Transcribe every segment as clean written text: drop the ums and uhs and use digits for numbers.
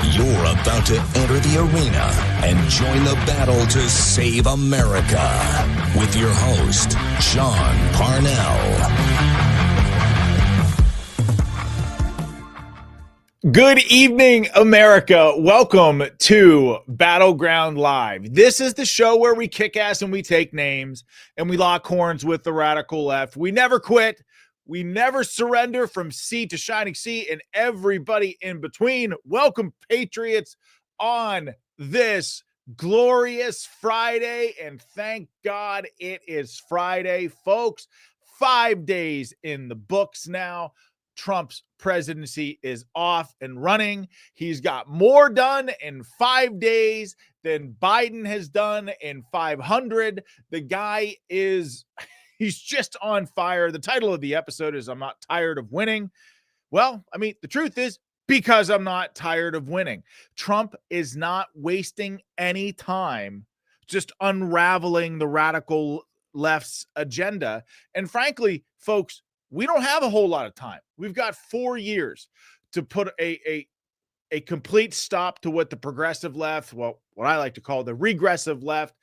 You're about to enter the arena and join the battle to save America with your host, Sean Parnell. Good evening, America. Welcome to Battleground Live. This is the show where we kick ass and we take names and we lock horns with the radical left. We never quit. We never surrender from sea to shining sea and everybody in between. Welcome, Patriots, on this glorious Friday. And thank God it is Friday, folks. 5 days in the books now. Trump's presidency is off and running. He's got more done in 5 days than Biden has done in 500. The guy is... He's just on fire. The title of the episode is I'm Not Tired of Winning. Well, I mean, the truth is because I'm not tired of winning. Trump is not wasting any time just unraveling the radical left's agenda. And frankly, folks, we don't have a whole lot of time. We've got 4 years to put a complete stop to what the progressive left, well, what I like to call the regressive left,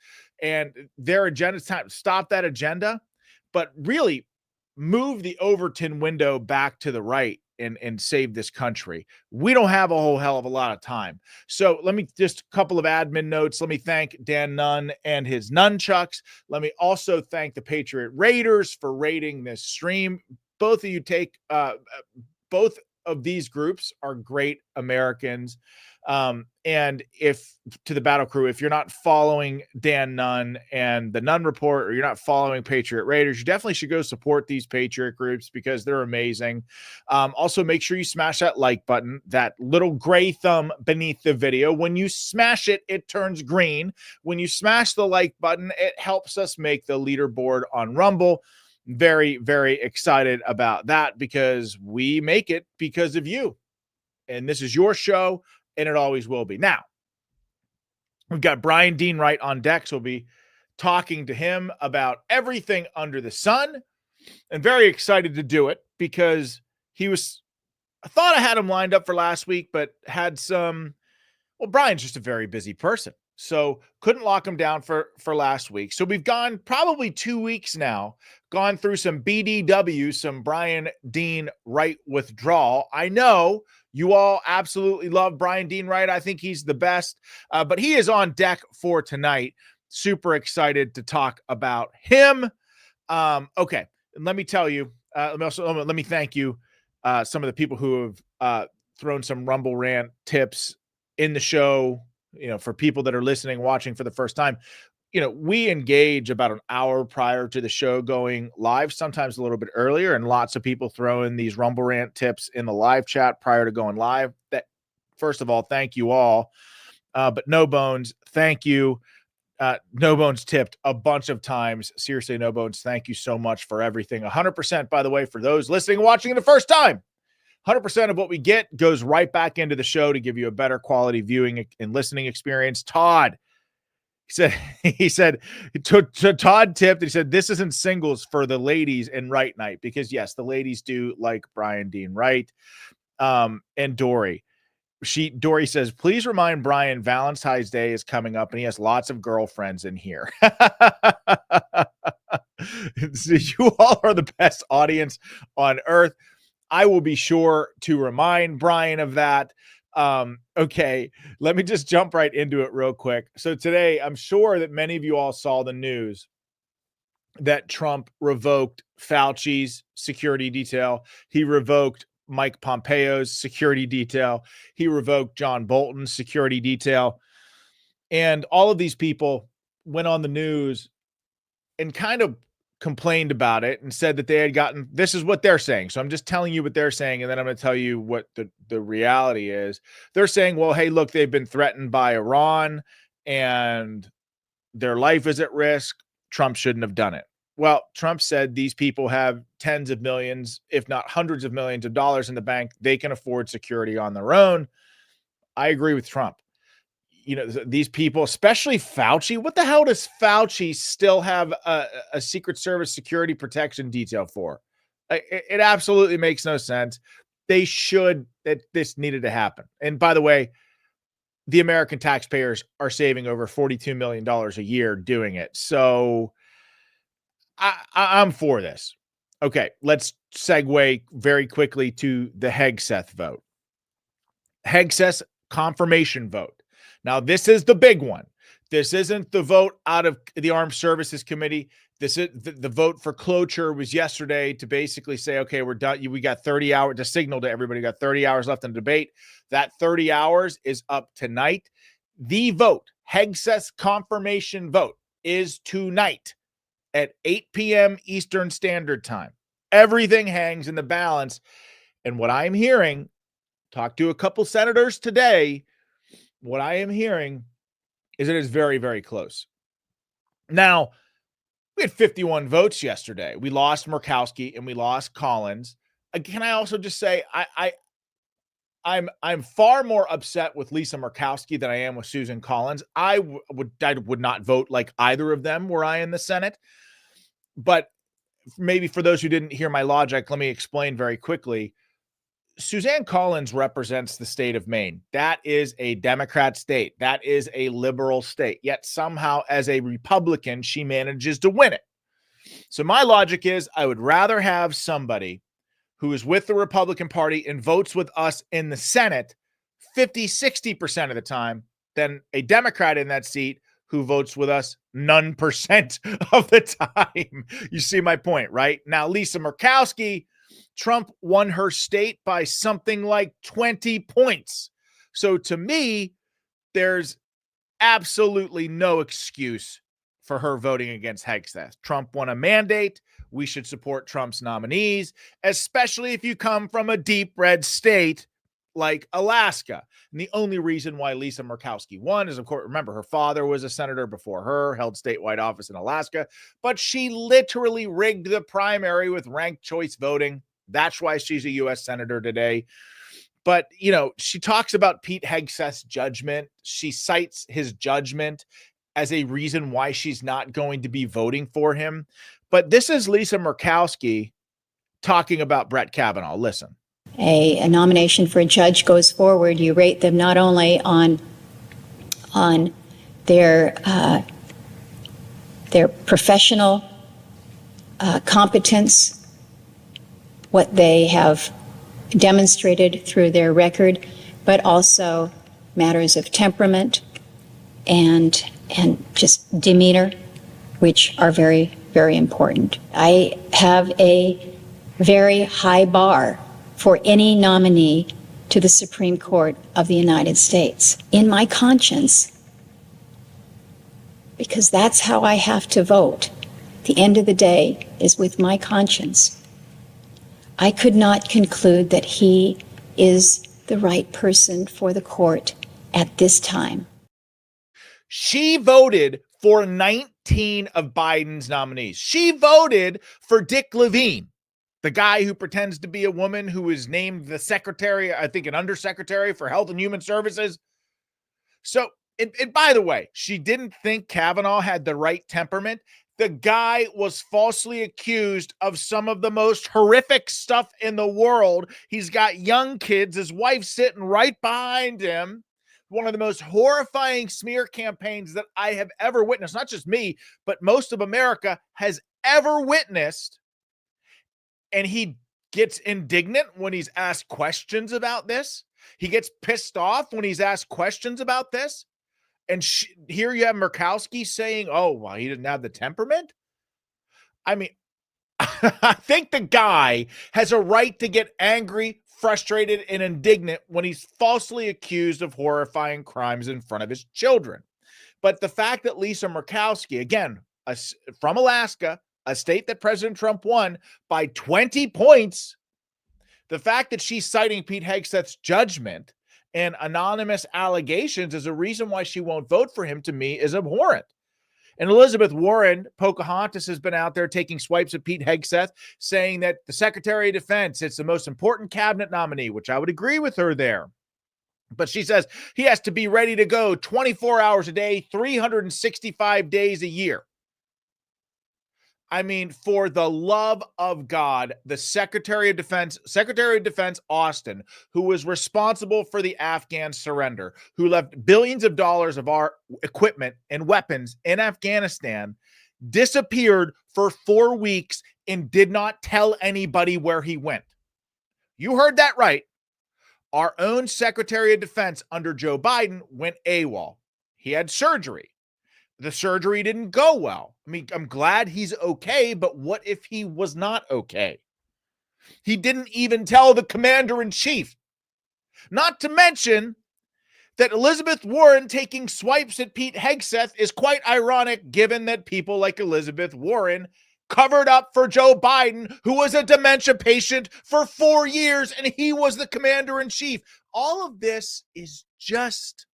and their agenda. It's time to stop that agenda, but really move the Overton window back to the right and save this country. We don't have a whole hell of a lot of time. So let me just a couple of admin notes. Let me thank Dan Nunn and his nunchucks. Let me also thank the Patriot Raiders for rating this stream. Both of you both of these groups are great Americans. And if to the battle crew, if you're not following Dan Nunn and the Nunn Report, or you're not following Patriot Raiders, you definitely should go support these Patriot groups because they're amazing. Also, make sure you smash that like button, that little gray thumb beneath the video. When you smash it, it turns green. When you smash the like button, it helps us make the leaderboard on Rumble. Very, very excited about that because we make it because of you. And this is your show, and it always will be. Now, we've got Bryan Dean Wright on deck, so we'll be talking to him about everything under the sun. And very excited to do it because I thought I had him lined up for last week, but had Bryan's just a very busy person. So couldn't lock him down for last week. So we've gone probably 2 weeks now, gone through some BDW, some Bryan Dean Wright withdrawal. I know you all absolutely love Bryan Dean Wright. I think he's the best, but he is on deck for tonight. Super excited to talk about him. Okay, and let me tell you, let me thank you, some of the people who have thrown some Rumble Rant tips in the show. You know, for people that are listening, watching for the first time, you know, we engage about an hour prior to the show going live, sometimes a little bit earlier, and lots of people throw in these Rumble Rant tips in the live chat prior to going live. That, first of all, thank you all. But No Bones, thank you. No Bones tipped a bunch of times. Seriously, No Bones, thank you so much for everything. 100%, by the way, for those listening and watching the first time. 100% of what we get goes right back into the show to give you a better quality viewing and listening experience. Todd, he said, Todd tipped, he said, this isn't singles for the ladies and Wright night, because yes, the ladies do like Bryan Dean Wright. And Dory says, please remind Bryan Valentine's Day is coming up and he has lots of girlfriends in here. So you all are the best audience on earth. I will be sure to remind Bryan of that. Okay, let me just jump right into it real quick. So today, I'm sure that many of you all saw the news that Trump revoked Fauci's security detail. He revoked Mike Pompeo's security detail. He revoked John Bolton's security detail. And all of these people went on the news and kind of complained about it and said that they had gotten, this is what they're saying. So I'm just telling you what they're saying. And then I'm going to tell you what the reality is. They're saying, well, hey, look, they've been threatened by Iran and their life is at risk. Trump shouldn't have done it. Well, Trump said these people have tens of millions, if not hundreds of millions of dollars in the bank. They can afford security on their own. I agree with Trump. You know, these people, especially Fauci, what the hell does Fauci still have a Secret Service security protection detail for? It absolutely makes no sense. They should, that this needed to happen. And by the way, the American taxpayers are saving over $42 million a year doing it. So I'm for this. Okay, let's segue very quickly to the Hegseth vote. Hegseth confirmation vote. Now, this is the big one. This isn't the vote out of the Armed Services Committee. This is the vote for cloture was yesterday to basically say, okay, we're done. We got 30 hours to signal to everybody, got 30 hours left in debate. That 30 hours is up tonight. The vote, Hegseth confirmation vote, is tonight at 8 p.m. Eastern Standard Time. Everything hangs in the balance. And what I'm hearing, talked to a couple senators today, what I am hearing is it is very, very close. Now, we had 51 votes yesterday. We lost Murkowski and we lost Collins. Can I also just say I'm far more upset with Lisa Murkowski than I am with Susan Collins. I would not vote like either of them were I in the Senate. But maybe for those who didn't hear my logic, let me explain very quickly. Suzanne Collins represents the state of Maine. That is a Democrat state. That is a liberal state. Yet somehow, as a Republican, she manages to win it. So my logic is I would rather have somebody who is with the Republican Party and votes with us in the Senate 50-60% of the time than a Democrat in that seat who votes with us none percent of the time. You see my point, right? Now, Lisa Murkowski, Trump won her state by something like 20 points. So to me, there's absolutely no excuse for her voting against Hegseth. Trump won a mandate. We should support Trump's nominees, especially if you come from a deep red state like Alaska. And the only reason why Lisa Murkowski won is, of course, remember, her father was a senator before her, held statewide office in Alaska, but she literally rigged the primary with ranked choice voting. That's why she's a U.S. senator today. But, you know, she talks about Pete Hegseth's judgment. She cites his judgment as a reason why she's not going to be voting for him. But this is Lisa Murkowski talking about Brett Kavanaugh. Listen. A nomination for a judge goes forward, you rate them not only on their professional competence, what they have demonstrated through their record, but also matters of temperament and just demeanor, which are very, very important. I have a very high bar for any nominee to the Supreme Court of the United States in my conscience, because that's how I have to vote. The end of the day is with my conscience. I could not conclude that he is the right person for the court at this time. She voted for 19 of Biden's nominees. She voted for Dick Levine, the guy who pretends to be a woman who is named the secretary, I think an undersecretary for Health and Human Services. So, and by the way, she didn't think Kavanaugh had the right temperament. The guy was falsely accused of some of the most horrific stuff in the world. He's got young kids, his wife sitting right behind him. One of the most horrifying smear campaigns that I have ever witnessed, not just me, but most of America has ever witnessed. And he gets indignant when he's asked questions about this. He gets pissed off when he's asked questions about this. And here you have Murkowski saying, oh, well, he didn't have the temperament. I mean, I think the guy has a right to get angry, frustrated, and indignant when he's falsely accused of horrifying crimes in front of his children. But the fact that Lisa Murkowski, again, from Alaska, a state that President Trump won by 20 points, the fact that she's citing Pete Hegseth's judgment and anonymous allegations is a reason why she won't vote for him, to me, is abhorrent. And Elizabeth Warren, Pocahontas, has been out there taking swipes at Pete Hegseth, saying that the Secretary of Defense, it's the most important cabinet nominee, which I would agree with her there. But she says he has to be ready to go 24 hours a day, 365 days a year. I mean, for the love of God, the Secretary of Defense Austin, who was responsible for the Afghan surrender, who left billions of dollars of our equipment and weapons in Afghanistan, disappeared for 4 weeks and did not tell anybody where he went. You heard that right. Our own Secretary of Defense under Joe Biden went AWOL. He had surgery. The surgery didn't go well. I mean, I'm glad he's okay, but what if he was not okay? He didn't even tell the commander-in-chief. Not to mention that Elizabeth Warren taking swipes at Pete Hegseth is quite ironic, given that people like Elizabeth Warren covered up for Joe Biden, who was a dementia patient for 4 years, and he was the commander-in-chief. All of this is just...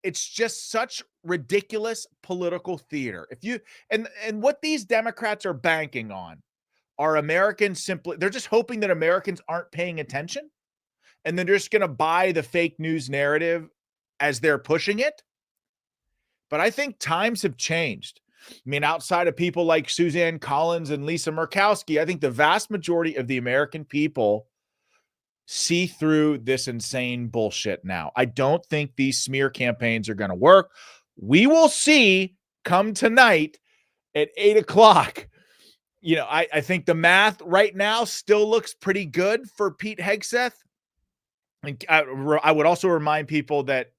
it's just such ridiculous political theater. If you and what these Democrats are banking on are Americans they're just hoping that Americans aren't paying attention, and they're just going to buy the fake news narrative as they're pushing it. But I think times have changed. I mean, outside of people like Suzanne Collins and Lisa Murkowski, I think the vast majority of the American people see through this insane bullshit now. I don't think these smear campaigns are going to work. We will see come tonight at 8:00. You know, I think the math right now still looks pretty good for Pete Hegseth. I would also remind people that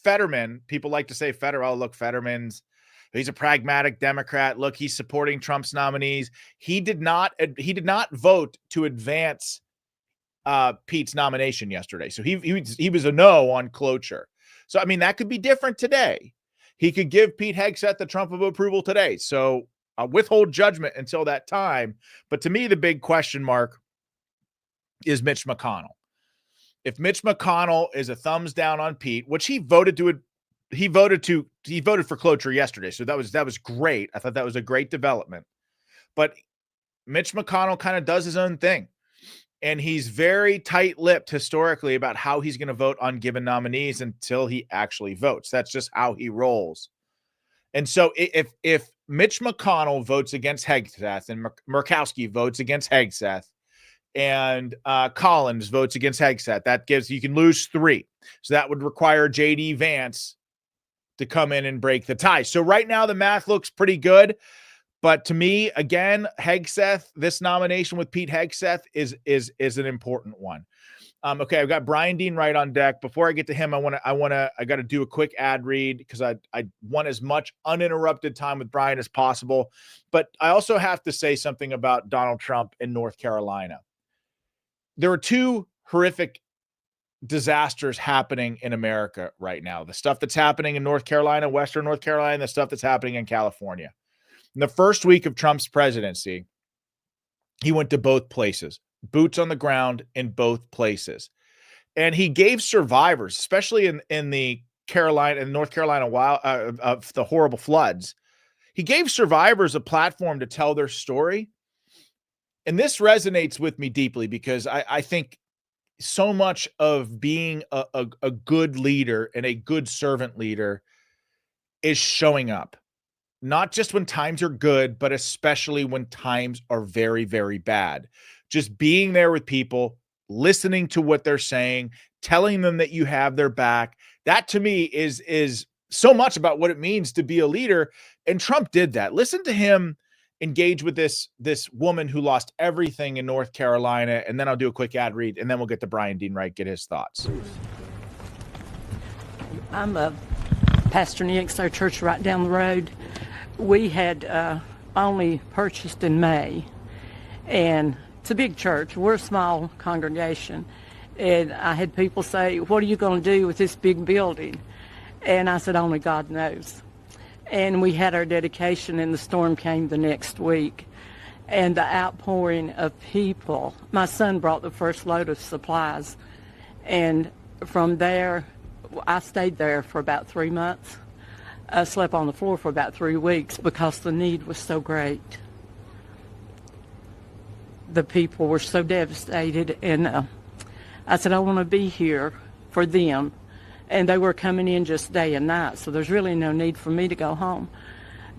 Fetterman, people like to say Fetterman's, he's a pragmatic Democrat. Look, he's supporting Trump's nominees. He did not vote to advance Pete's nomination yesterday. So he was a no on cloture. So, I mean, that could be different today. He could give Pete Hegseth the Trump of approval today. So I'll withhold judgment until that time. But to me, the big question mark is Mitch McConnell. If Mitch McConnell is a thumbs down on Pete, which he voted for cloture yesterday. So that was great. I thought that was a great development. But Mitch McConnell kind of does his own thing. And he's very tight-lipped historically about how he's going to vote on given nominees until he actually votes. That's just how he rolls. And so if Mitch McConnell votes against Hegseth and Murkowski votes against Hegseth and Collins votes against Hegseth, you can lose 3. So that would require J.D. Vance to come in and break the tie. So right now the math looks pretty good. But to me, again, Hegseth, this nomination with Pete Hegseth is an important one. Okay, I've got Bryan Dean Wright on deck. Before I get to him, I got to do a quick ad read because I want as much uninterrupted time with Bryan as possible. But I also have to say something about Donald Trump in North Carolina. There are 2 horrific disasters happening in America right now. The stuff that's happening in North Carolina, Western North Carolina, and the stuff that's happening in California. In the first week of Trump's presidency, he went to both places, boots on the ground in both places. And he gave survivors, especially in the North Carolina of the horrible floods, he gave survivors a platform to tell their story. And this resonates with me deeply because I think so much of being a good leader and a good servant leader is showing up. Not just when times are good, but especially when times are very, very bad. Just being there with people, listening to what they're saying, telling them that you have their back. That to me is so much about what it means to be a leader. And Trump did that. Listen to him engage with this woman who lost everything in North Carolina. And then I'll do a quick ad read, and then we'll get to Bryan Dean Wright, get his thoughts. I'm a pastor Nick's, our church right down the road. We had only purchased in May, and it's a big church. We're a small congregation, and I had people say, "What are you going to do with this big building?" And I said, "Only God knows." And we had our dedication, and the storm came the next week, and the outpouring of people. My son brought the first load of supplies, and from there, I stayed there for about 3 months. I slept on the floor for about 3 weeks because the need was so great. The people were so devastated, and I said, I want to be here for them. And they were coming in just day and night, so there's really no need for me to go home.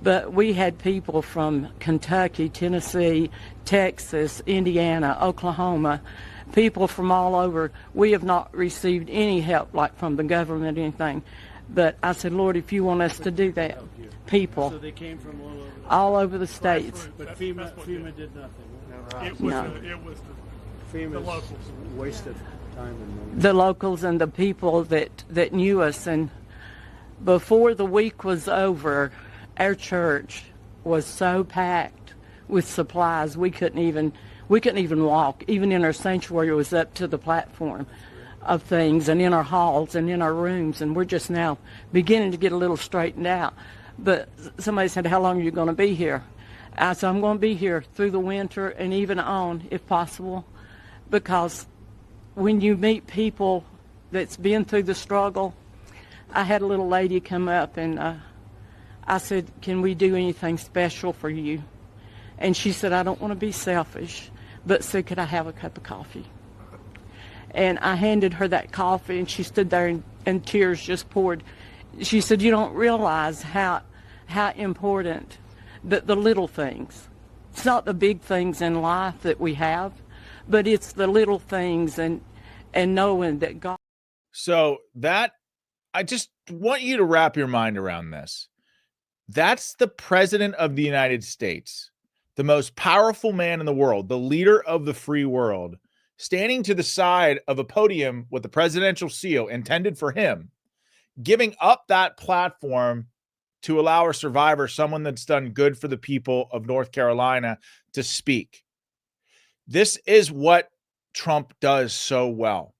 But we had people from Kentucky, Tennessee, Texas, Indiana, Oklahoma, people from all over. We have not received any help, like from the government or anything. But I said, Lord, if you want us to do that, people. So they came from all over the states. But FEMA did nothing. It was the locals. Wasted time and money. The locals and the people that knew us. And before the week was over, our church was so packed with supplies we couldn't even walk. Even in our sanctuary, it was up to the platform of things, and in our halls and in our rooms, and we're just now beginning to get a little straightened out. But somebody said, how long are you going to be here? I said, I'm going to be here through the winter and even on, if possible, because when you meet people that's been through the struggle, I had a little lady come up, and I said, can we do anything special for you? And she said, I don't want to be selfish, but said, could I have a cup of coffee? And I handed her that coffee, and she stood there, and tears just poured. She said, you don't realize how important the little things. It's not the big things in life that we have, but it's the little things and knowing that God. So that, I just want you to wrap your mind around this. That's the president of the United States, the most powerful man in the world, the leader of the free world, standing to the side of a podium with the presidential seal intended for him, giving up that platform to allow a survivor, someone that's done good for the people of North Carolina, to speak. This is what Trump does so well.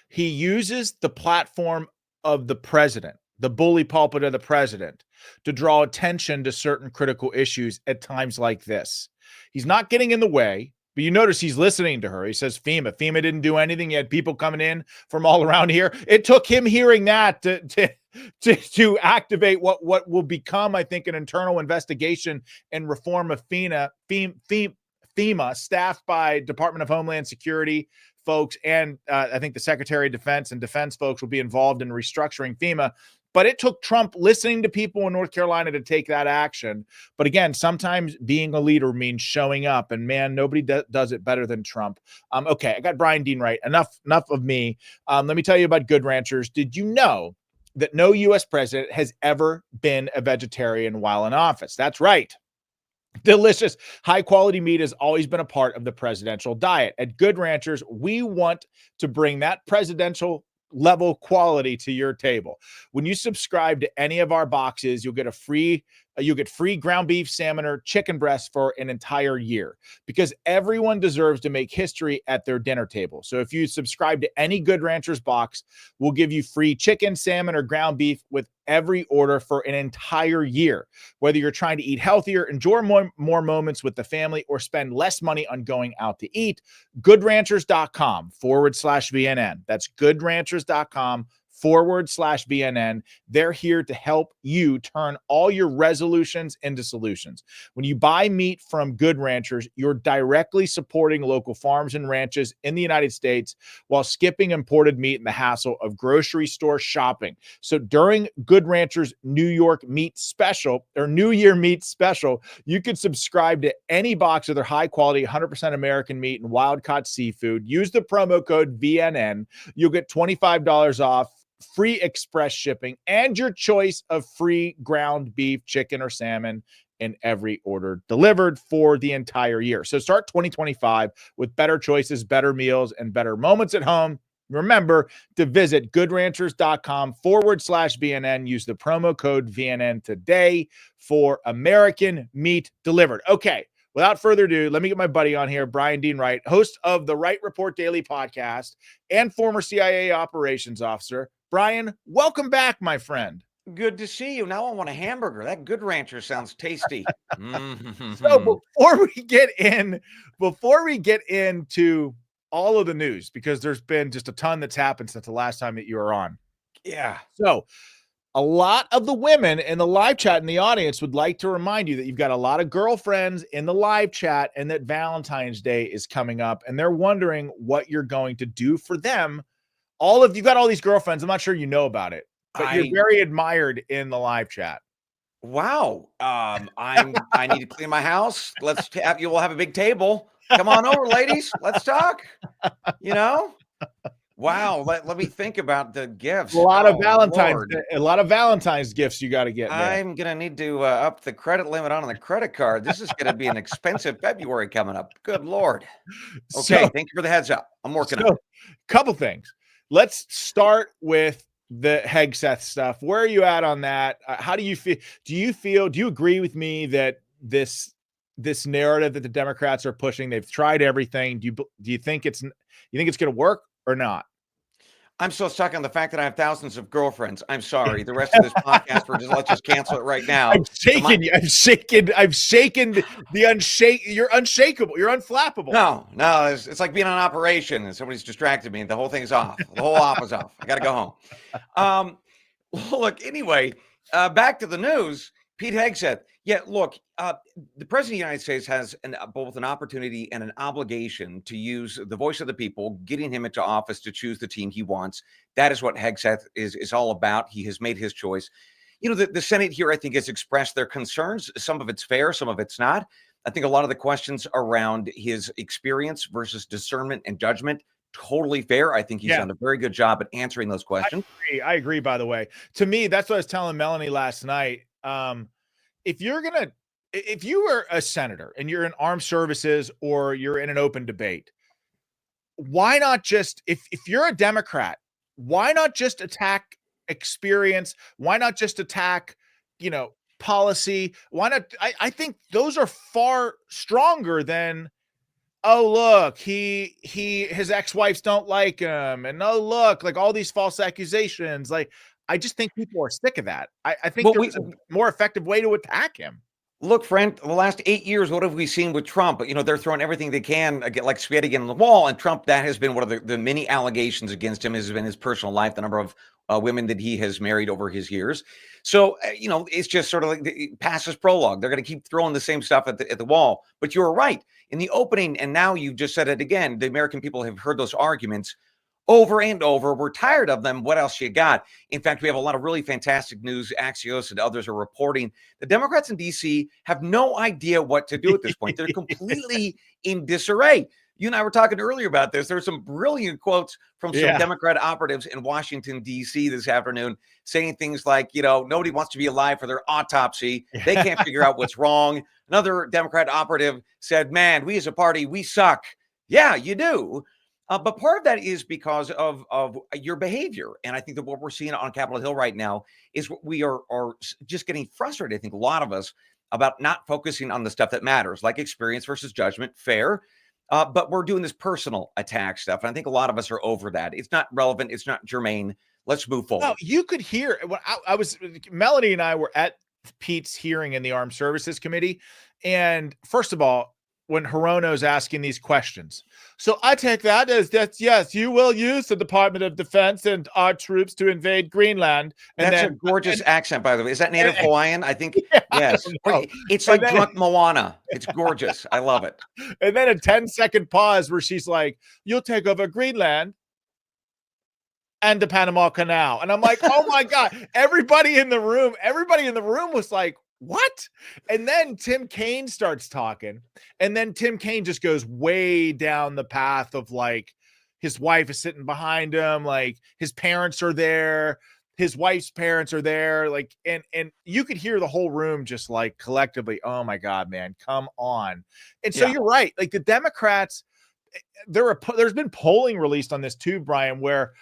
He uses the platform of the president, the bully pulpit of the president, to draw attention to certain critical issues at times like this. He's not getting in the way. But you notice he's listening to her. He says FEMA didn't do anything. He had people coming in from all around here. It took him hearing that to activate what will become, I think, an internal investigation and reform of FEMA, staffed by Department of Homeland Security folks, and I think the Secretary of Defense and defense folks will be involved in restructuring FEMA. But it took Trump listening to people in North Carolina to take that action. But again, sometimes being a leader means showing up, and man, nobody does it better than Trump. Okay, I got Bryan Dean Wright. Enough of me. Let me tell you about Good Ranchers. Did you know that no U.S. president has ever been a vegetarian while in office? That's right. Delicious, high-quality meat has always been a part of the presidential diet. At Good Ranchers, we want to bring that presidential level quality to your table. When you subscribe to any of our boxes, you'll get free ground beef, salmon, or chicken breast for an entire year, because everyone deserves to make history at their dinner table. So if you subscribe to any Good Ranchers box, we'll give you free chicken, salmon, or ground beef with every order for an entire year. Whether you're trying to eat healthier, enjoy more moments with the family, or spend less money on going out to eat, goodranchers.com/BNN. That's goodranchers.com/BNN. They're here to help you turn all your resolutions into solutions. When you buy meat from Good Ranchers, you're directly supporting local farms and ranches in the United States while skipping imported meat and the hassle of grocery store shopping. So during Good Ranchers New Year meat special, you could subscribe to any box of their high quality 100% American meat and wild caught seafood. Use the promo code VNN. You'll get $25 off, free express shipping, and your choice of free ground beef, chicken, or salmon in every order delivered for the entire year. So start 2025 with better choices, better meals, and better moments at home. Remember to visit goodranchers.com/BNN. Use the promo code VNN today for American meat delivered. Okay. Without further ado, let me get my buddy on here, Bryan Dean Wright, host of the Wright Report Daily podcast and former CIA operations officer. Bryan, welcome back, my friend. Good to see you. Now I want a hamburger. That Good Rancher sounds tasty. So before we get into all of the news, because there's been just a ton that's happened since the last time that you were on. Yeah. So a lot of the women in the live chat in the audience would like to remind you that you've got a lot of girlfriends in the live chat and that Valentine's Day is coming up, and they're wondering what you're going to do for them. You've got all these girlfriends. I'm not sure you know about it, but you're very admired in the live chat. Wow. I need to clean my house. You will have a big table. Come on over, ladies. Let's talk. You know? Wow. Let me think about the gifts. A lot of Lord. Valentine's gifts you got to get there. I'm gonna need to up the credit limit on the credit card. This is gonna be an expensive February coming up. Good Lord. Okay, thank you for the heads up. I'm working on it. Couple things. Let's start with the Hegseth stuff. Where are you at on that? How do you feel? Do you agree with me that this narrative that the Democrats are pushing, they've tried everything. Do you think it's going to work or not? I'm so stuck on the fact that I have thousands of girlfriends. I'm sorry. The rest of this podcast, let's just cancel it right now. I've shaken the unshake. You're unshakable. You're unflappable. No, it's like being on operation and somebody's distracted me. The whole thing's off. The whole op is off. I got to go home. Look, anyway, back to the news. Pete Hegseth. Yeah, look, the president of the United States has both an opportunity and an obligation to use the voice of the people, getting him into office to choose the team he wants. That is what Hegseth is all about. He has made his choice. You know, the Senate here, I think, has expressed their concerns. Some of it's fair, some of it's not. I think a lot of the questions around his experience versus discernment and judgment, totally fair. I think he's done a very good job at answering those questions. I agree, by the way. To me, that's what I was telling Melanie last night. If you were a senator and you're in armed services or you're in an open debate, why not just, if you're a Democrat, why not just attack experience? Why not just attack, policy? Why not? I think those are far stronger than, oh, look, his ex-wives don't like him. And oh, look, like all these false accusations. Like, I just think people are sick of that. I think there's a more effective way to attack him. Look, friend, the last 8 years, what have we seen with Trump? They're throwing everything they can, like spaghetti again on the wall. And Trump, that has been one of the many allegations against him, has been his personal life, the number of women that he has married over his years. So, it's just sort of like past his prologue. They're going to keep throwing the same stuff at the wall. But you're right. In the opening, and now you've just said it again, the American people have heard those arguments over and over. We're tired of them. What else you got? In fact, we have a lot of really fantastic news. Axios and others are reporting the Democrats in D.C. have no idea what to do at this point. They're completely in disarray. You and I were talking earlier about this. There's some brilliant quotes from some Democrat operatives in Washington, D.C. this afternoon saying things like, nobody wants to be alive for their autopsy. They can't figure out what's wrong. Another Democrat operative said, man, we as a party, we suck. Yeah, you do. But part of that is because of your behavior. And I think that what we're seeing on Capitol Hill right now is we are just getting frustrated, I think, a lot of us, about not focusing on the stuff that matters, like experience versus judgment, fair. But we're doing this personal attack stuff. And I think a lot of us are over that. It's not relevant. It's not germane. Let's move forward. No, you could hear when Melanie and I were at Pete's hearing in the Armed Services Committee. And first of all, when Hirono's asking these questions. So I take that as yes, you will use the Department of Defense and our troops to invade Greenland. And that's a gorgeous accent, by the way. Is that Native Hawaiian? I think, yes. It's like drunk Moana. It's gorgeous. I love it. And then a 10-second pause where she's like, you'll take over Greenland and the Panama Canal. And I'm like, oh my God, everybody in the room was like, what? And then Tim Kaine starts talking, and then Tim Kaine just goes way down the path of like his wife is sitting behind him, like his parents are there, his wife's parents are there, like, and you could hear the whole room just like collectively, oh my God, man, come on. And so you're right, like the Democrats, there's been polling released on this too, Brian, where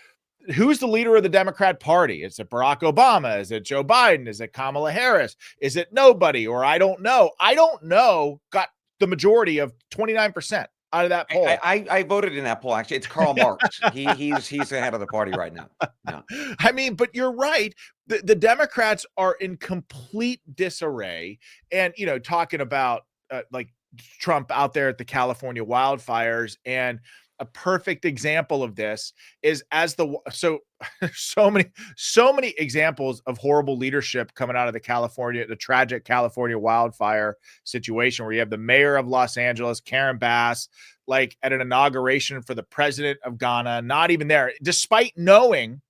who's the leader of the Democrat Party? Is it Barack Obama? Is it Joe Biden? Is it Kamala Harris? Is it nobody? Or I don't know. I don't know. Got the majority of 29% out of that poll. I voted in that poll. Actually, it's Karl Marx. He's the head of the party right now. Yeah. I mean, but you're right. The Democrats are in complete disarray, and talking about like Trump out there at the California wildfires. And a perfect example of this is so many examples of horrible leadership coming out of the tragic California wildfire situation, where you have the mayor of Los Angeles, Karen Bass, like at an inauguration for the president of Ghana, not even there, despite knowing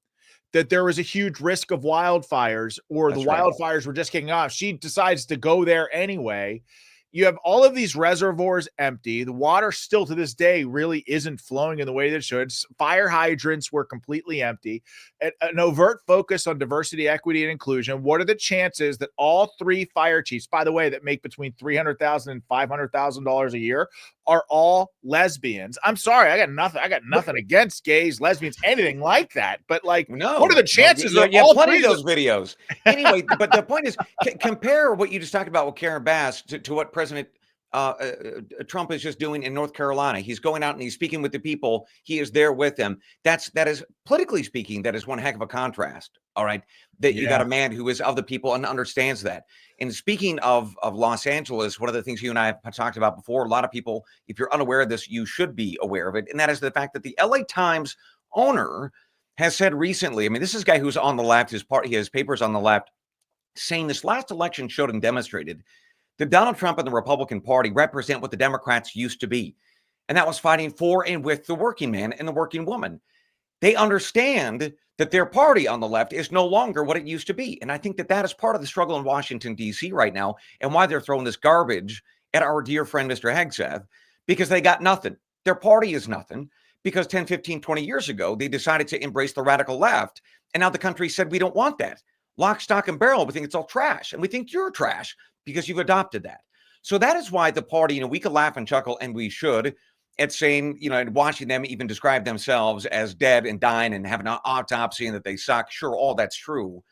that there was a huge risk of wildfires, or That's the right. wildfires were just kicking off. She decides to go there anyway. You have all of these reservoirs empty. The water still to this day really isn't flowing in the way that it should. Fire hydrants were completely empty. An overt focus on diversity, equity, and inclusion. What are the chances that all three fire chiefs, by the way, that make between $300,000 and $500,000 a year, are all lesbians? I'm sorry, I got nothing against gays, lesbians, anything like that. But like, No, what are the chances you of have all plenty three of those videos? Anyway, but the point is, compare what you just talked about with Karen Bass to what President Trump is just doing in North Carolina. He's going out and he's speaking with the people. He is there with them. That is politically speaking, that is one heck of a contrast. All right, that you got a man who is of the people and understands that. And speaking of Los Angeles, one of the things you and I have talked about before, a lot of people, if you're unaware of this, you should be aware of it, and that is the fact that the LA Times owner has said recently, I mean, this is a guy who's on the left, he has papers on the left, saying this last election showed and demonstrated that Donald Trump and the Republican Party represent what the Democrats used to be. And that was fighting for and with the working man and the working woman. They understand that their party on the left is no longer what it used to be. And I think that that is part of the struggle in Washington, D.C. right now, and why they're throwing this garbage at our dear friend, Mr. Hegseth, because they got nothing. Their party is nothing, because 10, 15, 20 years ago, they decided to embrace the radical left. And now the country said, we don't want that. Lock, stock, and barrel. We think it's all trash. And we think you're trash because you've adopted that. So that is why the party, we could laugh and chuckle, and we should, at saying, and watching them even describe themselves as dead and dying and having an autopsy and that they suck. Sure, all that's true.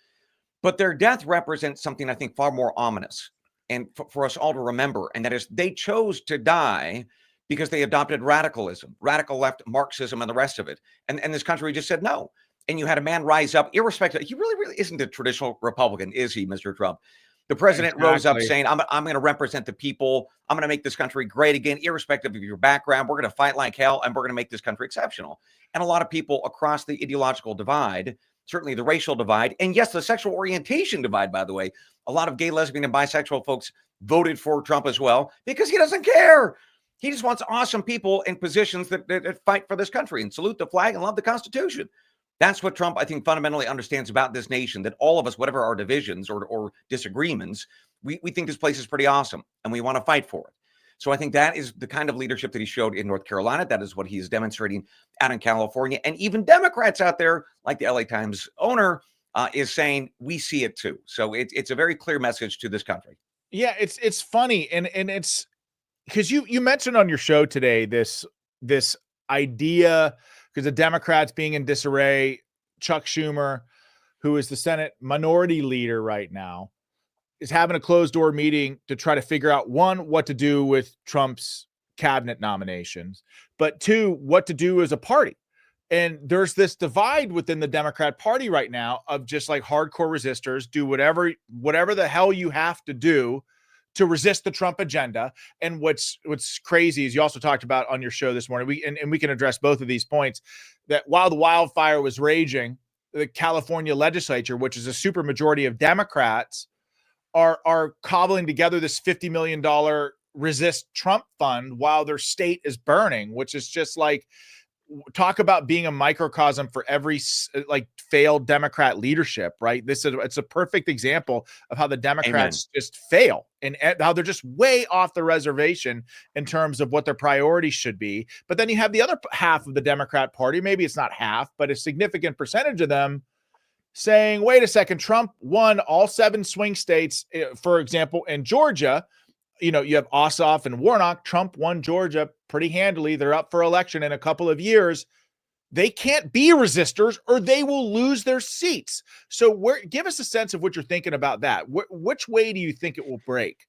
But their death represents something I think far more ominous and for us all to remember. And that is, they chose to die because they adopted radicalism, radical left Marxism, and the rest of it. And this country just said no. And you had a man rise up, irrespective. He really isn't a traditional Republican, is he, Mr. Trump? The president rose up saying, I'm going to represent the people. I'm going to make this country great again, irrespective of your background. We're going to fight like hell, and we're going to make this country exceptional. And a lot of people across the ideological divide, certainly the racial divide, and yes, the sexual orientation divide, by the way, a lot of gay, lesbian, and bisexual folks voted for Trump as well, because he doesn't care. He just wants awesome people in positions that fight for this country and salute the flag and love the Constitution. That's what Trump, I think, fundamentally understands about this nation, that all of us, whatever our divisions or disagreements, we think this place is pretty awesome and we want to fight for it. So I think that is the kind of leadership that he showed in North Carolina. That is what he is demonstrating out in California. And even Democrats out there, like the LA Times owner, is saying, we see it too. So it's a very clear message to this country. Yeah, it's funny. And it's because you mentioned on your show today this idea, because the Democrats being in disarray, Chuck Schumer, who is the Senate minority leader right now, is having a closed door meeting to try to figure out, one, what to do with Trump's cabinet nominations, but two, what to do as a party. And there's this divide within the Democrat Party right now of just like hardcore resistors, do whatever the hell you have to do to resist the Trump agenda. And what's crazy is, you also talked about on your show this morning, we can address both of these points, that while the wildfire was raging, the California legislature, which is a super majority of Democrats, are cobbling together this $50 million resist Trump fund while their state is burning, which is just like, talk about being a microcosm for every like failed Democrat leadership, right? It's a perfect example of how the Democrats just fail and how they're just way off the reservation in terms of what their priorities should be. But then you have the other half of the Democrat Party, maybe it's not half, but a significant percentage of them saying, wait a second, Trump won all 7 swing states. For example, in Georgia, you have Ossoff and Warnock. Trump won Georgia pretty handily. They're up for election in a couple of years. They can't be resistors or they will lose their seats. So give us a sense of what you're thinking about that. Which way do you think it will break?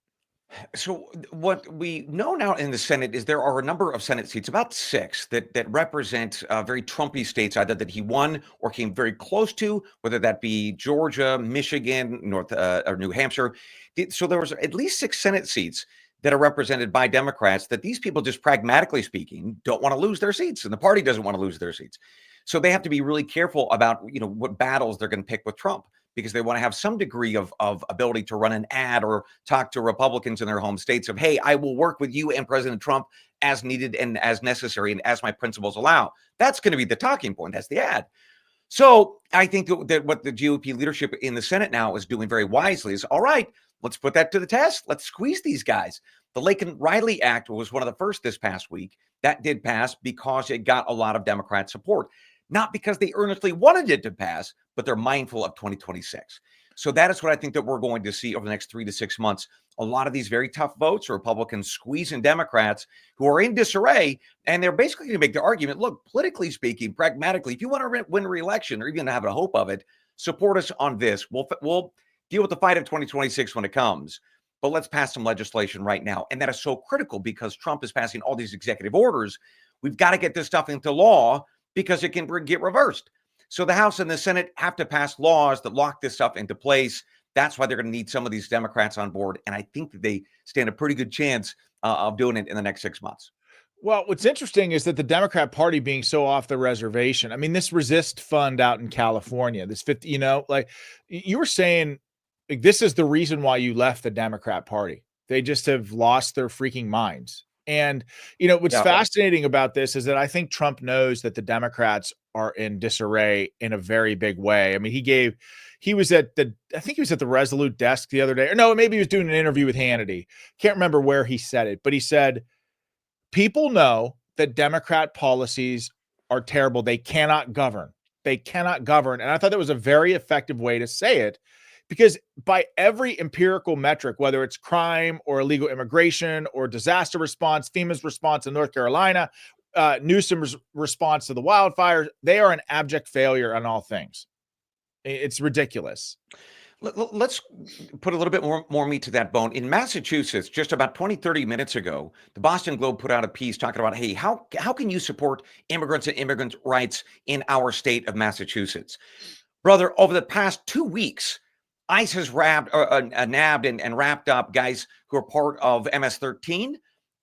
So what we know now in the Senate is there are a number of Senate seats, about 6, that represent very Trumpy states, either that he won or came very close to, whether that be Georgia, Michigan, or New Hampshire. So there was at least 6 Senate seats that are represented by Democrats that these people, just pragmatically speaking, don't want to lose their seats, and the party doesn't want to lose their seats. So they have to be really careful about what battles they're going to pick with Trump, because they want to have some degree of ability to run an ad or talk to Republicans in their home states of, hey, I will work with you and President Trump as needed and as necessary and as my principles allow. That's going to be the talking point. That's the ad. So I think that what the GOP leadership in the Senate now is doing very wisely is, all right, let's put that to the test. Let's squeeze these guys. The Laken-Riley Act was one of the first this past week. That did pass because it got a lot of Democrat support. Not because they earnestly wanted it to pass, but they're mindful of 2026. So that is what I think that we're going to see over the next 3 to 6 months. A lot of these very tough votes, Republicans squeezing Democrats who are in disarray, and they're basically going to make the argument, look, politically speaking, pragmatically, if you want to win re-election or even have a hope of it, support us on this. We'll deal with the fight of 2026 when it comes. But let's pass some legislation right now. And that is so critical because Trump is passing all these executive orders. We've got to get this stuff into law because it can get reversed. So the House and the Senate have to pass laws that lock this stuff into place. That's why they're going to need some of these Democrats on board. And I think that they stand a pretty good chance of doing it in the next 6 months. Well, what's interesting is that the Democrat Party being so off the reservation. I mean, this resist fund out in California, this 50, like you were saying, like, this is the reason why you left the Democrat Party. They just have lost their freaking minds. And, what's fascinating about this is that I think Trump knows that the Democrats are in disarray in a very big way. I mean, he was at the Resolute desk the other day, or no, maybe he was doing an interview with Hannity. Can't remember where he said it, but he said, people know that Democrat policies are terrible. They cannot govern. And I thought that was a very effective way to say it, because by every empirical metric, whether it's crime or illegal immigration or disaster response, FEMA's response in North Carolina, Newsom's response to the wildfires, they are an abject failure on all things. It's ridiculous. Let's put a little bit more meat to that bone. In Massachusetts, just about 30 minutes ago, the Boston Globe put out a piece talking about, hey, how can you support immigrants and immigrant rights in our state of Massachusetts? Brother, over the past 2 weeks, ICE has nabbed and wrapped up guys who are part of MS-13,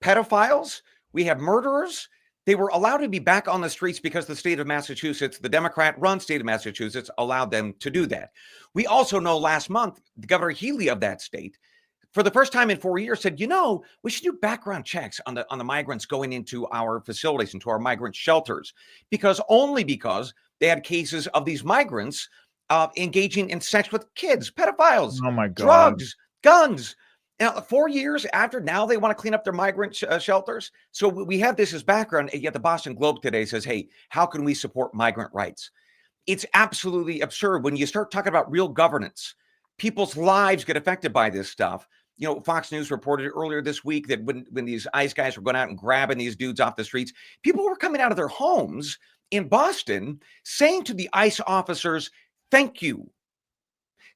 pedophiles. We have murderers. They were allowed to be back on the streets because the state of Massachusetts, the Democrat-run state of Massachusetts, allowed them to do that. We also know last month, Governor Healy of that state, for the first time in 4 years, said, we should do background checks on the migrants going into our facilities, into our migrant shelters, because they had cases of these migrants engaging in sex with kids, pedophiles, oh my God, drugs, guns. Now, 4 years after, now they want to clean up their migrant shelters. So we have this as background. And yet the Boston Globe today says, hey, how can we support migrant rights? It's absolutely absurd when you start talking about real governance. People's lives get affected by this stuff. Fox News reported earlier this week that when these ICE guys were going out and grabbing these dudes off the streets, people were coming out of their homes in Boston saying to the ICE officers, thank you.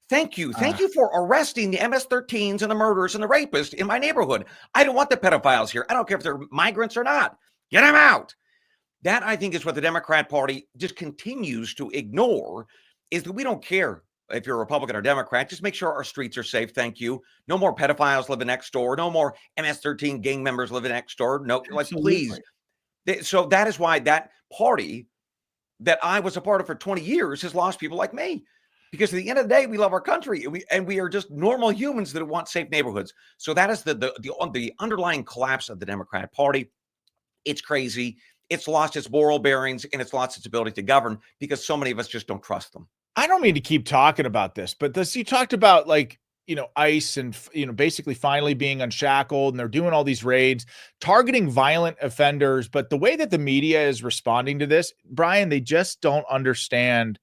Thank you. Thank you for arresting the MS-13s and the murderers and the rapists in my neighborhood. I don't want the pedophiles here. I don't care if they're migrants or not. Get them out. That, I think, is what the Democrat Party just continues to ignore, is that we don't care if you're a Republican or Democrat. Just make sure our streets are safe. Thank you. No more pedophiles living next door. No more MS-13 gang members living next door. No, please. So that is why that party that I was a part of for 20 years has lost people like me. Because at the end of the day, we love our country, and we are just normal humans that want safe neighborhoods. So that is the underlying collapse of the Democrat Party. It's crazy. It's lost its moral bearings, and it's lost its ability to govern because so many of us just don't trust them. I don't mean to keep talking about this, but you talked about ICE and basically finally being unshackled, and they're doing all these raids, targeting violent offenders. But the way that the media is responding to this, Bryan, they just don't understand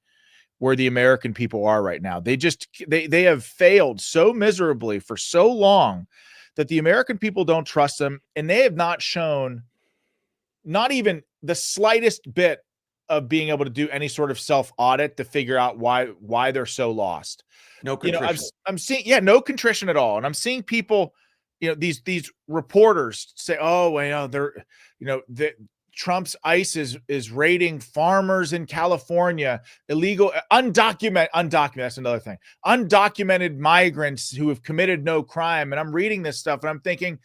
where the American people are right now. They have failed so miserably for so long that the American people don't trust them, and they have not shown not even the slightest bit of being able to do any sort of self-audit to figure out why they're so lost. No contrition. I'm seeing, no contrition at all. And I'm seeing people, these reporters say, Trump's ICE is raiding farmers in California, illegal, undocumented, that's another thing, undocumented migrants who have committed no crime. And I'm reading this stuff and I'm thinking,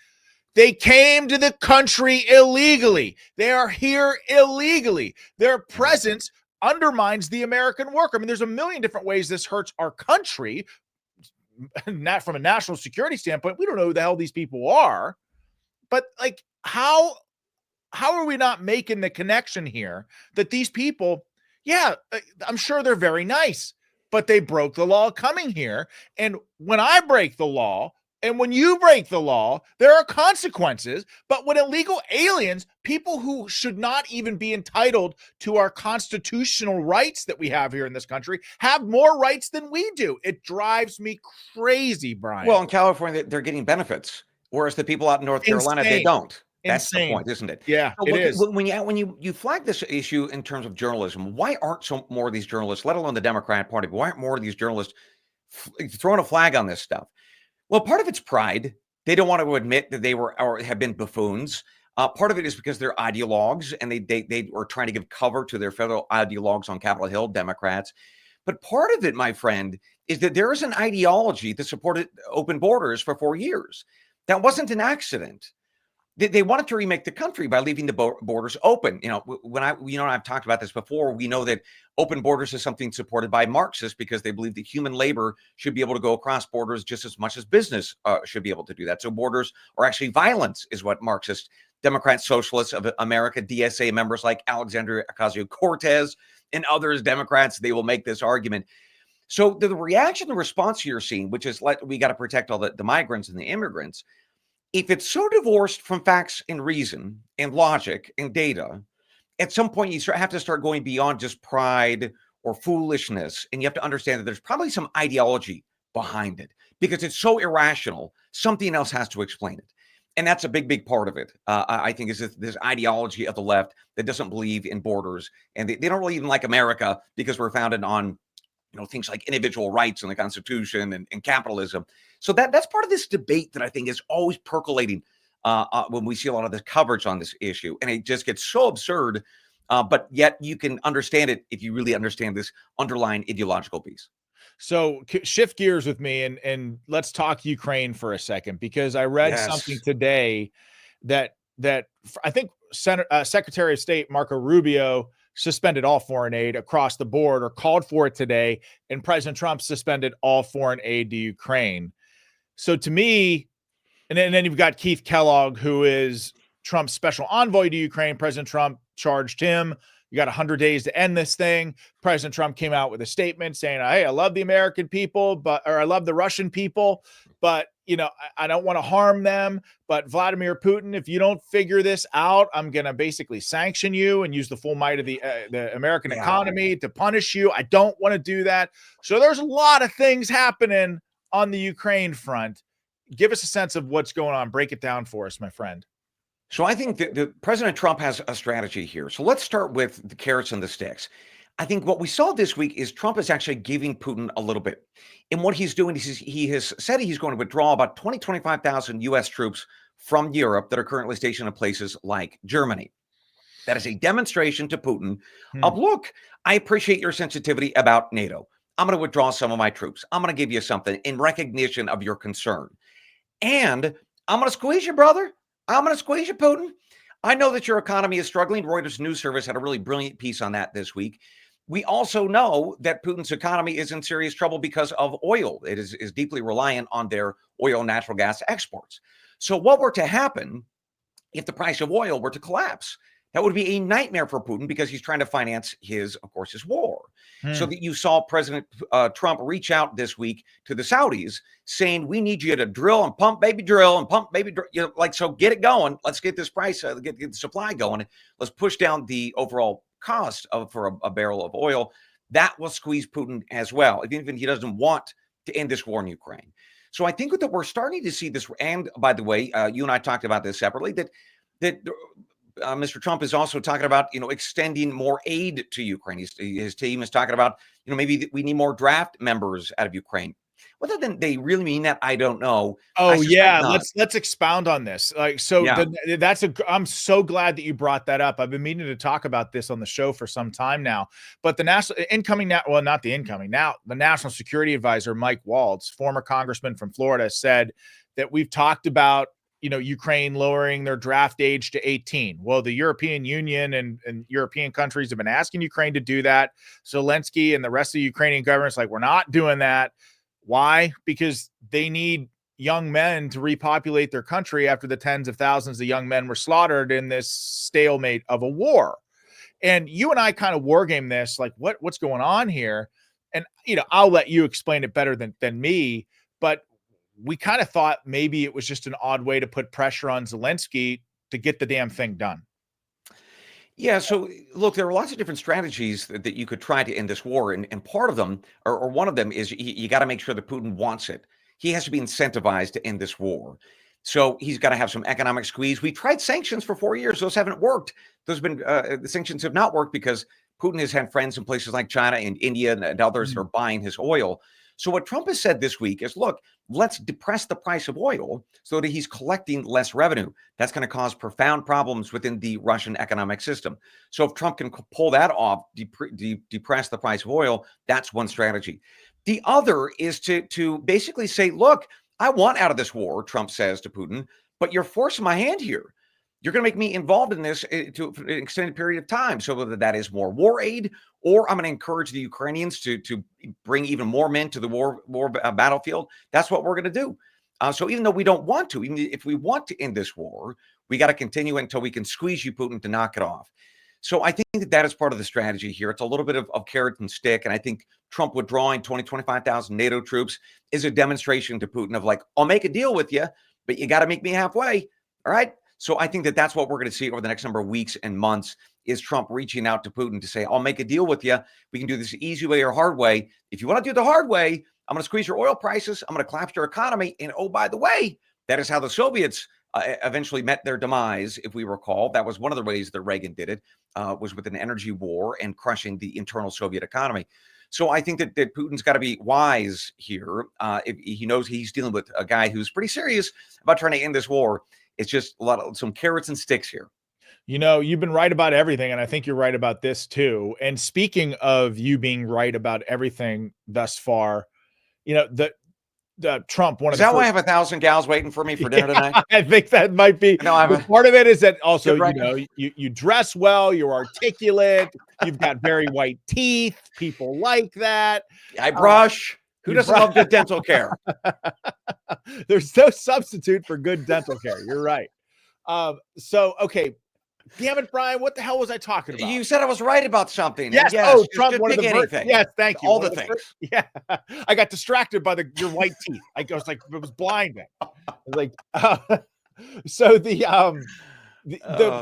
they came to the country illegally. They are here illegally. Their presence undermines the American worker. I mean, there's a million different ways this hurts our country. Not from a national security standpoint, we don't know who the hell these people are. But how are we not making the connection here that these people, Yeah, I'm sure they're very nice, but they broke the law coming here. And when I break the law, and when you break the law, there are consequences. But when illegal aliens, people who should not even be entitled to our constitutional rights that we have here in this country, have more rights than we do, it drives me crazy, Brian. Well, in California, they're getting benefits, whereas the people out in North Carolina, they don't. That's the point, isn't it? Yeah, so it look, is. When you flag this issue in terms of journalism, why aren't so more of these journalists, let alone the Democrat Party, why aren't more of these journalists throwing a flag on this stuff? Well, part of it's pride. They don't want to admit that they were or have been buffoons. Part of it is because they're ideologues and they were trying to give cover to their fellow ideologues on Capitol Hill, Democrats. But part of it, my friend, is that there is an ideology that supported open borders for 4 years. That wasn't an accident. They wanted to remake the country by leaving the borders open. I've talked about this before. We know that open borders is something supported by Marxists because they believe that human labor should be able to go across borders just as much as business should be able to do that. So borders are actually violence, is what Marxist, Democrat, Socialists of America, DSA members like Alexandria Ocasio-Cortez and others, Democrats, they will make this argument. So the reaction, the response you're seeing, which is we got to protect all the migrants and the immigrants. If it's so divorced from facts and reason and logic and data, at some point you have to start going beyond just pride or foolishness. And you have to understand that there's probably some ideology behind it because it's so irrational. Something else has to explain it. And that's a big, big part of it. I think is this ideology of the left that doesn't believe in borders. And they don't really even like America because we're founded on things like individual rights and the Constitution and capitalism. So that's part of this debate that I think is always percolating when we see a lot of this coverage on this issue. And it just gets so absurd, but yet you can understand it if you really understand this underlying ideological piece. So shift gears with me and let's talk Ukraine for a second, because I read something today that I think Secretary of State Marco Rubio suspended all foreign aid across the board, or called for it today, and President Trump suspended all foreign aid to Ukraine. So to me, and then you've got Keith Kellogg, who is Trump's special envoy to Ukraine. President Trump charged him. You got 100 days to end this thing. President Trump came out with a statement saying, hey, I love the American people, or I love the Russian people, but I don't want to harm them. But Vladimir Putin, if you don't figure this out, I'm going to basically sanction you and use the full might of the American economy to punish you. I don't want to do that. So there's a lot of things happening on the Ukraine front. Give us a sense of what's going on. Break it down for us, my friend. So I think that President Trump has a strategy here. So let's start with the carrots and the sticks. I think what we saw this week is Trump is actually giving Putin a little bit. And what he's doing is he has said he's going to withdraw about 25,000 U.S. troops from Europe that are currently stationed in places like Germany. That is a demonstration to Putin of, look, I appreciate your sensitivity about NATO. I'm going to withdraw some of my troops. I'm going to give you something in recognition of your concern. And I'm going to squeeze you, brother. I'm going to squeeze you, Putin. I know that your economy is struggling. Reuters news service had a really brilliant piece on that this week. We also know that Putin's economy is in serious trouble because of oil. It is deeply reliant on their oil and natural gas exports. So what were to happen if the price of oil were to collapse? That would be a nightmare for Putin because he's trying to finance his war. So that you saw President Trump reach out this week to the Saudis saying, we need you to drill and pump, baby, drill and pump, baby, drill. So get it going. Let's get this price, get the supply going. Let's push down the overall cost for a barrel of oil. That will squeeze Putin as well, even if he doesn't want to end this war in Ukraine. So I think that we're starting to see this. And by the way, you and I talked about this separately, that Mr. Trump is also talking about, extending more aid to Ukraine. His team is talking about, maybe we need more draft members out of Ukraine. Whether they really mean that, I don't know. Oh yeah, let's expound on this. I'm so glad that you brought that up. I've been meaning to talk about this on the show for some time now. But the National Security Advisor Mike Waltz, former congressman from Florida, said that we've talked about Ukraine lowering their draft age to 18. Well, the European Union and European countries have been asking Ukraine to do that. Zelensky and the rest of the Ukrainian government's like, we're not doing that. Why? Because they need young men to repopulate their country after the tens of thousands of young men were slaughtered in this stalemate of a war. And you and I kind of war game this, like what's going on here? And I'll let you explain it better than me, but we kind of thought maybe it was just an odd way to put pressure on Zelensky to get the damn thing done. Yeah, so look, there are lots of different strategies that you could try to end this war, and part of them, or one of them, is you got to make sure that Putin wants it. He has to be incentivized to end this war. So he's got to have some economic squeeze. We tried sanctions for 4 years; those haven't worked. The sanctions have not worked because Putin has had friends in places like China and India and others that are buying his oil. So what Trump has said this week is, look, let's depress the price of oil so that he's collecting less revenue. That's going to cause profound problems within the Russian economic system. So if Trump can pull that off, depress the price of oil, that's one strategy. The other is to basically say, look, I want out of this war, Trump says to Putin, but you're forcing my hand here. You're going to make me involved in this for an extended period of time. So whether that is more war aid, or I'm going to encourage the Ukrainians to bring even more men to the war battlefield, that's what we're going to do. So even though we don't want to, even if we want to end this war, we got to continue until we can squeeze you, Putin, to knock it off. So I think that is part of the strategy here. It's a little bit of carrot and stick. And I think Trump withdrawing 25,000 NATO troops is a demonstration to Putin of like, I'll make a deal with you, but you got to meet me halfway. All right. So I think that that's what we're going to see over the next number of weeks and months, is Trump reaching out to Putin to say, I'll make a deal with you. We can do this easy way or hard way. If you want to do the hard way, I'm going to squeeze your oil prices. I'm going to collapse your economy. And oh, by the way, that is how the Soviets eventually met their demise. If we recall, that was one of the ways that Reagan did it, was with an energy war and crushing the internal Soviet economy. So I think that Putin's got to be wise here. If he knows he's dealing with a guy who's pretty serious about trying to end this war. It's just some carrots and sticks here. You've been right about everything, and I think you're right about this too. And speaking of you being right about everything thus far, the Trump one is of that the why I have 1,000 gals waiting for me for dinner tonight? I think that might be. Part of it is that also you dress well, you're articulate, you've got very white teeth. People like that. I brush. Who doesn't love good dental care? There's no substitute for good dental care. You're right. So, okay. Damn it, Bryan. What the hell was I talking about? You said I was right about something. Yes. Yes. Trump, one of the anything. Yes, thank you. All the things. Yeah. I got distracted by your white teeth. I was like, it was blinding. Like, so the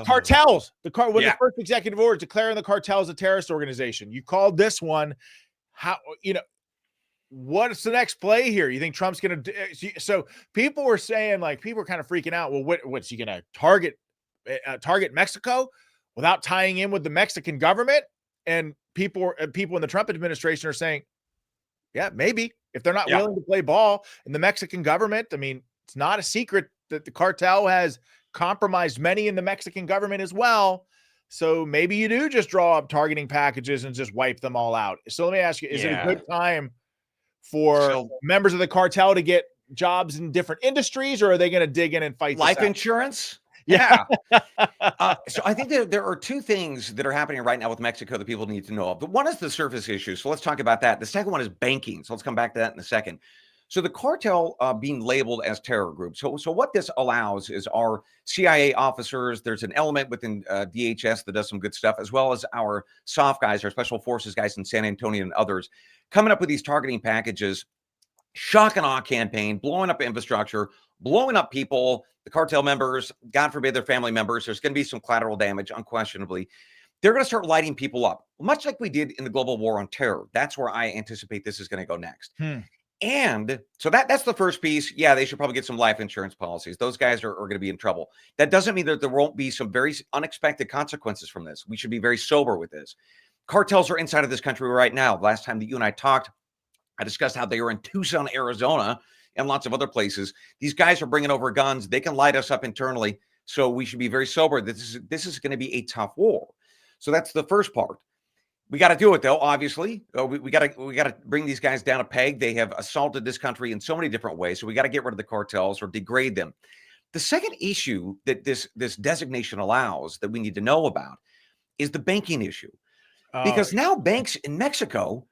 cartels, the first executive order declaring the cartels a terrorist organization. You called this one. How, what's the next play here? You think Trump's going to? So people were saying, like, people were kind of freaking out. Well, what's he going to target Mexico without tying in with the Mexican government? And people in the Trump administration are saying, yeah, maybe, if they're not willing to play ball. And the Mexican government, I mean, it's not a secret that the cartel has compromised many in the Mexican government as well. So maybe you do just draw up targeting packages and just wipe them all out. So let me ask you, is it a good time for members of the cartel to get jobs in different industries, or are they going to dig in and fight life insurance? Yeah. So I think that there are two things that are happening right now with Mexico that people need to know of. The one is the surface issue. So let's talk about that. The second one is banking. So let's come back to that in a second. So the cartel being labeled as terror groups. So what this allows is our CIA officers, there's an element within DHS that does some good stuff, as well as our soft guys, our special forces guys in San Antonio and others, coming up with these targeting packages, shock and awe campaign, blowing up infrastructure, blowing up people, the cartel members, God forbid their family members. There's going to be some collateral damage, unquestionably. They're going to start lighting people up, much like we did in the global war on terror. That's where I anticipate this is going to go next. And so that's the first piece. Yeah, they should probably get some life insurance policies. Those guys are going to be in trouble. That doesn't mean that there won't be some very unexpected consequences from this. We should be very sober with this. Cartels are inside of this country right now. Last time that you and I talked, I discussed how they were in Tucson, Arizona, and lots of other places. These guys are bringing over guns. They can light us up internally. So we should be very sober. This is going to be a tough war. So that's the first part. We got to do it, though, obviously. We got to bring these guys down a peg. They have assaulted this country in so many different ways. So we got to get rid of the cartels or degrade them. The second issue that this designation allows that we need to know about is the banking issue. Because now banks in Mexico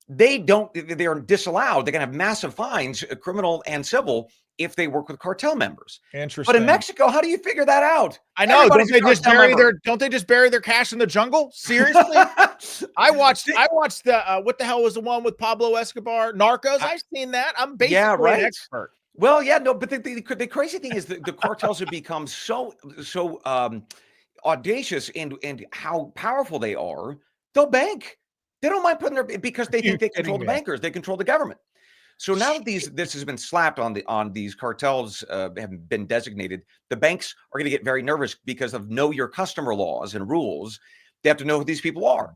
they are disallowed. They're going to have massive fines, criminal and civil, if they work with cartel members. Interesting. But in Mexico, how do you figure that out? I know. Everybody's Don't they just bury their cash in the jungle? Seriously? I watched the what the hell was the one with Pablo Escobar? Narcos. I've seen that. I'm basically an expert. Well, yeah, no, but the crazy thing is that the cartels have become so audacious and how powerful they are. They'll bank. They don't mind putting because they think they control the bankers. They control the government. So now that this has been slapped on these cartels have been designated, the banks are going to get very nervous because of know your customer laws and rules. They have to know who these people are.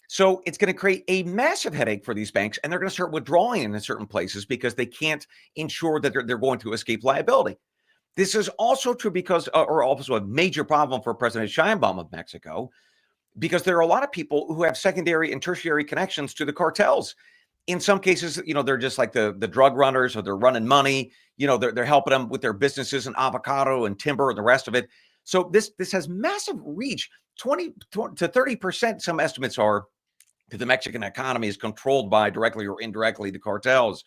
So it's going to create a massive headache for these banks, and they're going to start withdrawing in certain places because they can't ensure that they're going to escape liability. This is also true because, or also a major problem for President Sheinbaum of Mexico, because there are a lot of people who have secondary and tertiary connections to the cartels. In some cases, they're just like the drug runners, or they're running money. They're helping them with their businesses and avocado and timber and the rest of it. So this has massive reach. 20 to 30%, some estimates are, that the Mexican economy is controlled by, directly or indirectly, the cartels.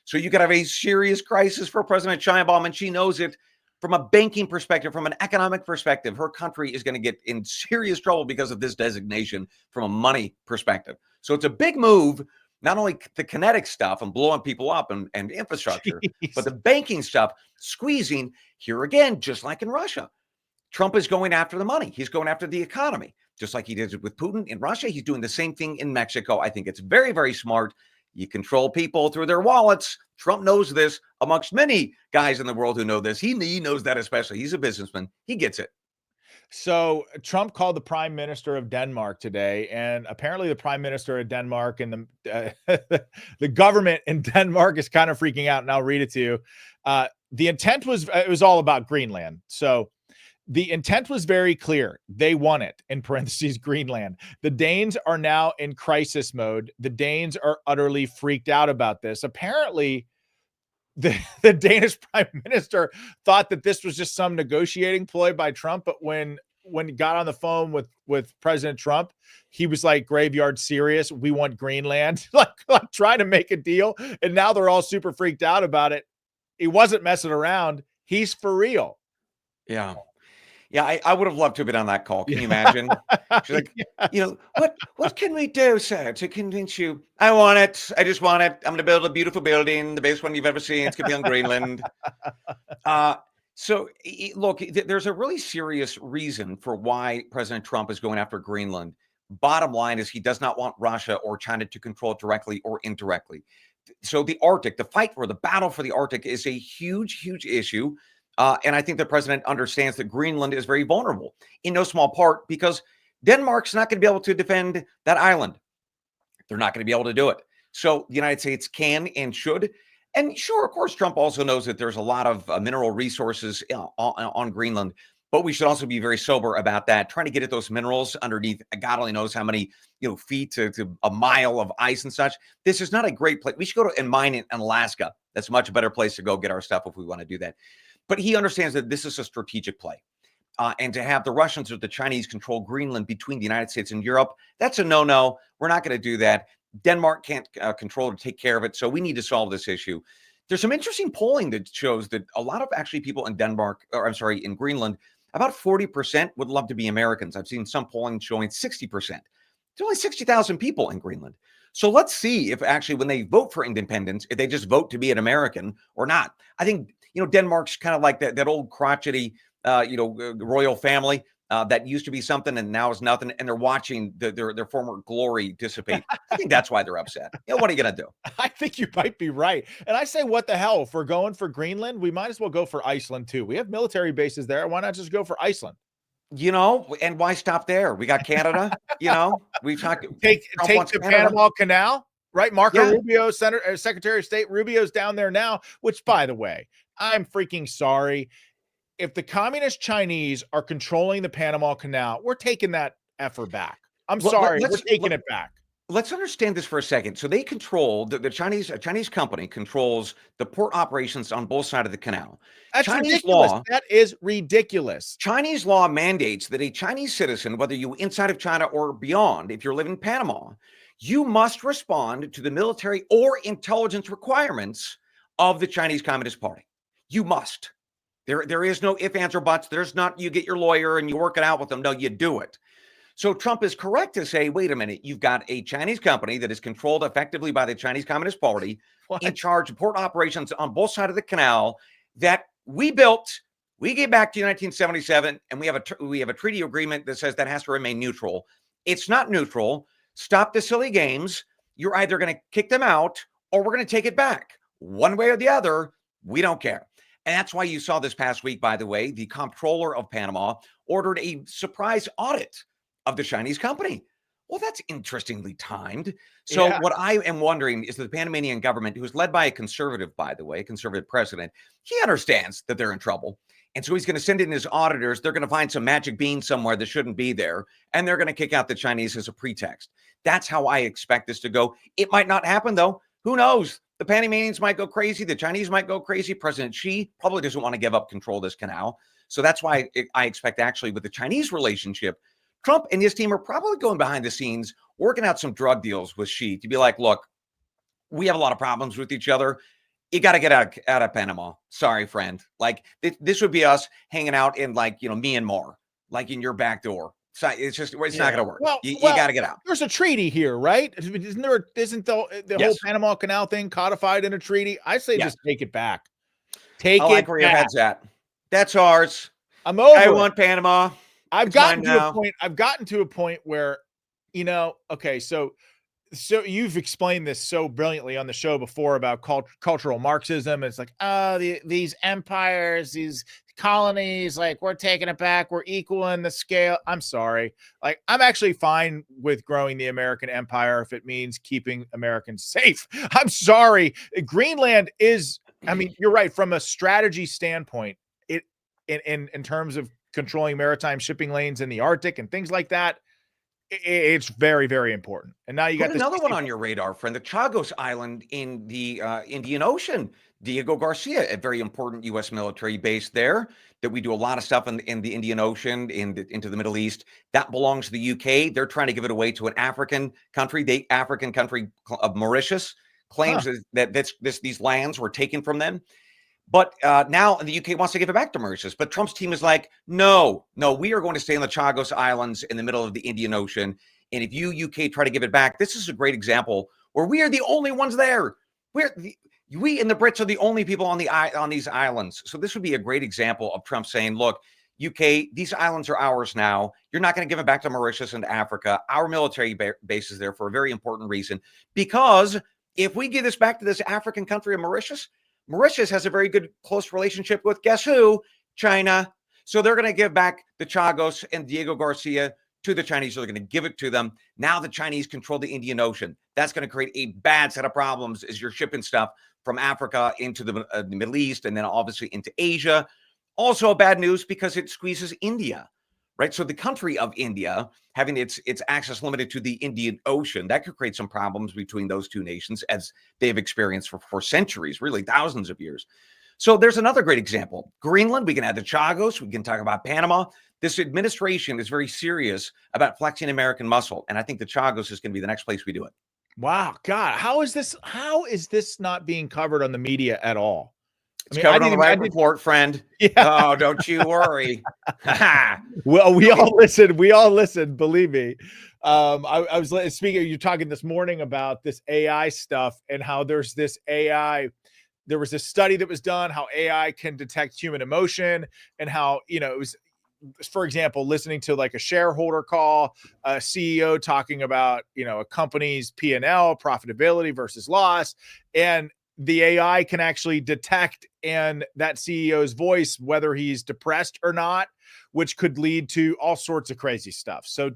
So you could have a serious crisis for President Sheinbaum, and she knows it. From a banking perspective, from an economic perspective, her country is going to get in serious trouble because of this designation from a money perspective. So it's a big move, not only the kinetic stuff and blowing people up and infrastructure, but the banking stuff, squeezing here again, just like in Russia. Trump is going after the money. He's going after the economy, just like he did with Putin in Russia. He's doing the same thing in Mexico. I think it's very, very smart. You control people through their wallets. Trump knows this, amongst many guys in the world who know this. He knows that especially. He's a businessman. He gets it. So Trump called the prime minister of Denmark today, and apparently the prime minister of Denmark and the government in Denmark is kind of freaking out, and I'll read it to you. The intent was, it was all about Greenland. So the intent was very clear. They want it, in parentheses, Greenland. The Danes are now in crisis mode. The Danes are utterly freaked out about this. Apparently, the Danish prime minister thought that this was just some negotiating ploy by Trump. But when he got on the phone with President Trump, he was like graveyard serious. We want Greenland, like trying to make a deal. And now they're all super freaked out about it. He wasn't messing around. He's for real. Yeah. Yeah, I would have loved to have been on that call. Can you imagine? She's like, what can we do, sir, to convince you? I want it. I just want it. I'm going to build a beautiful building, the biggest one you've ever seen. It's going to be on Greenland. So, look, there's a really serious reason for why President Trump is going after Greenland. Bottom line is he does not want Russia or China to control it directly or indirectly. So the Arctic, the battle for the Arctic is a huge, huge issue. And I think the president understands that Greenland is very vulnerable, in no small part because Denmark's not going to be able to defend that island. They're not going to be able to do it. So the United States can and should. And sure, of course, Trump also knows that there's a lot of mineral resources on Greenland, but we should also be very sober about that, trying to get at those minerals underneath God only knows how many feet to a mile of ice and such. This is not a great place. We should go to and mine in Alaska. That's a much better place to go get our stuff if we want to do that. But he understands that this is a strategic play. And to have the Russians or the Chinese control Greenland between the United States and Europe, that's a no-no. We're not going to do that. Denmark can't control or take care of it. So we need to solve this issue. There's some interesting polling that shows that a lot of actually people in in Greenland, about 40% would love to be Americans. I've seen some polling showing 60%. There's only 60,000 people in Greenland. So let's see if actually when they vote for independence, if they just vote to be an American or not. I think Denmark's kind of like that old crotchety, royal family that used to be something and now is nothing, and they're watching their former glory dissipate. I think that's why they're upset. What are you going to do? I think you might be right. And I say, what the hell? If we're going for Greenland, we might as well go for Iceland too. We have military bases there. Why not just go for Iceland? And why stop there? We got Canada. We've talked. Take the Panama Canal. Right, Marco Rubio, Secretary of State Rubio's down there now, which, by the way, I'm freaking sorry. If the communist Chinese are controlling the Panama Canal, we're taking that effort back. I'm sorry, we're taking it back. Let's understand this for a second. So they control, a Chinese company controls the port operations on both sides of the canal. That's ridiculous. That is ridiculous. Chinese law mandates that a Chinese citizen, whether you inside of China or beyond, if you're living in Panama, You must respond to the military or intelligence requirements of the Chinese Communist Party. You must. There is no ifs, ands, or buts. There's not you get your lawyer and you work it out with them. No, you do it. So Trump is correct to say, wait a minute, you've got a Chinese company that is controlled effectively by the Chinese Communist Party in charge of port operations on both sides of the canal that we built. We gave back to you in 1977, and we have a treaty agreement that says that has to remain neutral. It's not neutral. Stop the silly games. You're either going to kick them out or we're going to take it back. One way or the other, we don't care. And that's why you saw this past week, by the way, the comptroller of Panama ordered a surprise audit of the Chinese company. Well, that's interestingly timed. So what I am wondering is that the Panamanian government, who is led by a conservative, by the way, a conservative president, he understands that they're in trouble. And so he's going to send in his auditors. They're going to find some magic bean somewhere that shouldn't be there. And they're going to kick out the Chinese as a pretext. That's how I expect this to go. It might not happen, though. Who knows? The Panamanians might go crazy. The Chinese might go crazy. President Xi probably doesn't want to give up control of this canal. So that's why I expect actually with the Chinese relationship, Trump and his team are probably going behind the scenes, working out some drug deals with Xi to be like, look, we have a lot of problems with each other. You got to get out of Panama. Sorry, friend. Like this would be us hanging out in like, Myanmar, like in your back door. So it's not going to work. Well, you got to get out. There's a treaty here, right? Isn't the whole Panama Canal thing codified in a treaty? I say just take it back. I like where your head's at. That's ours. I'm over. I want Panama. I've gotten to a point where, okay, so you've explained this so brilliantly on the show before about cultural Marxism. It's like, these empires, these colonies, like we're taking it back. We're equaling the scale. I'm sorry. Like I'm actually fine with growing the American empire if it means keeping Americans safe. I'm sorry. Greenland is, you're right. From a strategy standpoint, in terms of controlling maritime shipping lanes in the Arctic and things like that, it's very, very important. And now you got another one on your radar, friend, the Chagos Island in the Indian Ocean. Diego Garcia, a very important U.S. military base there that we do a lot of stuff in the Indian Ocean, into the Middle East. That belongs to the UK. They're trying to give it away to an African country. The African country of Mauritius claims that these lands were taken from them. But now the UK wants to give it back to Mauritius. But Trump's team is like, no, we are going to stay in the Chagos Islands in the middle of the Indian Ocean. And if you UK try to give it back, this is a great example where we are the only ones there. We and the Brits are the only people on these islands. So this would be a great example of Trump saying, look, UK, these islands are ours now. You're not going to give it back to Mauritius and Africa. Our military base is there for a very important reason. Because if we give this back to this African country of Mauritius has a very good, close relationship with, guess who? China. So they're going to give back the Chagos and Diego Garcia to the Chinese. They're going to give it to them. Now the Chinese control the Indian Ocean. That's going to create a bad set of problems as you're shipping stuff from Africa into the Middle East and then obviously into Asia. Also bad news because it squeezes India, right? So the country of India having its access limited to the Indian Ocean, that could create some problems between those two nations as they've experienced for centuries, really thousands of years. So there's another great example. Greenland, we can add the Chagos, we can talk about Panama. This administration is very serious about flexing American muscle. And I think the Chagos is going to be the next place we do it. Wow. God, how is this not being covered on the media at all? It's covered on the Wright report, friend. Yeah. Oh, don't you worry. Well, we all listen. Believe me. I was speaking. You're talking this morning about this AI stuff and how there's this AI. There was this study that was done how AI can detect human emotion and how it was. For example, listening to like a shareholder call, a CEO talking about a company's P&L, profitability versus loss, and the AI can actually detect in that CEO's voice whether he's depressed or not, which could lead to all sorts of crazy stuff. So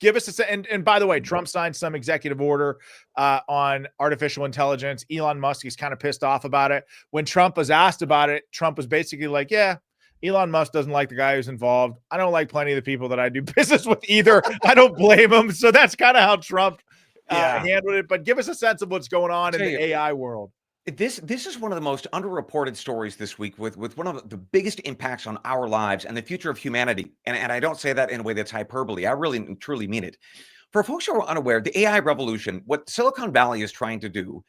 give us and by the way, Trump signed some executive order on artificial intelligence. Elon Musk is kind of pissed off about it. When Trump was asked about it, Trump was basically like, yeah, Elon Musk doesn't like the guy who's involved. I don't like plenty of the people that I do business with either. I don't blame him. So that's kind of how Trump handled it. But give us a sense of what's going on in the AI world. This is one of the most underreported stories this week with one of the biggest impacts on our lives and the future of humanity. And I don't say that in a way that's hyperbole. I really and truly mean it. For folks who are unaware, the AI revolution, what Silicon Valley is trying to do,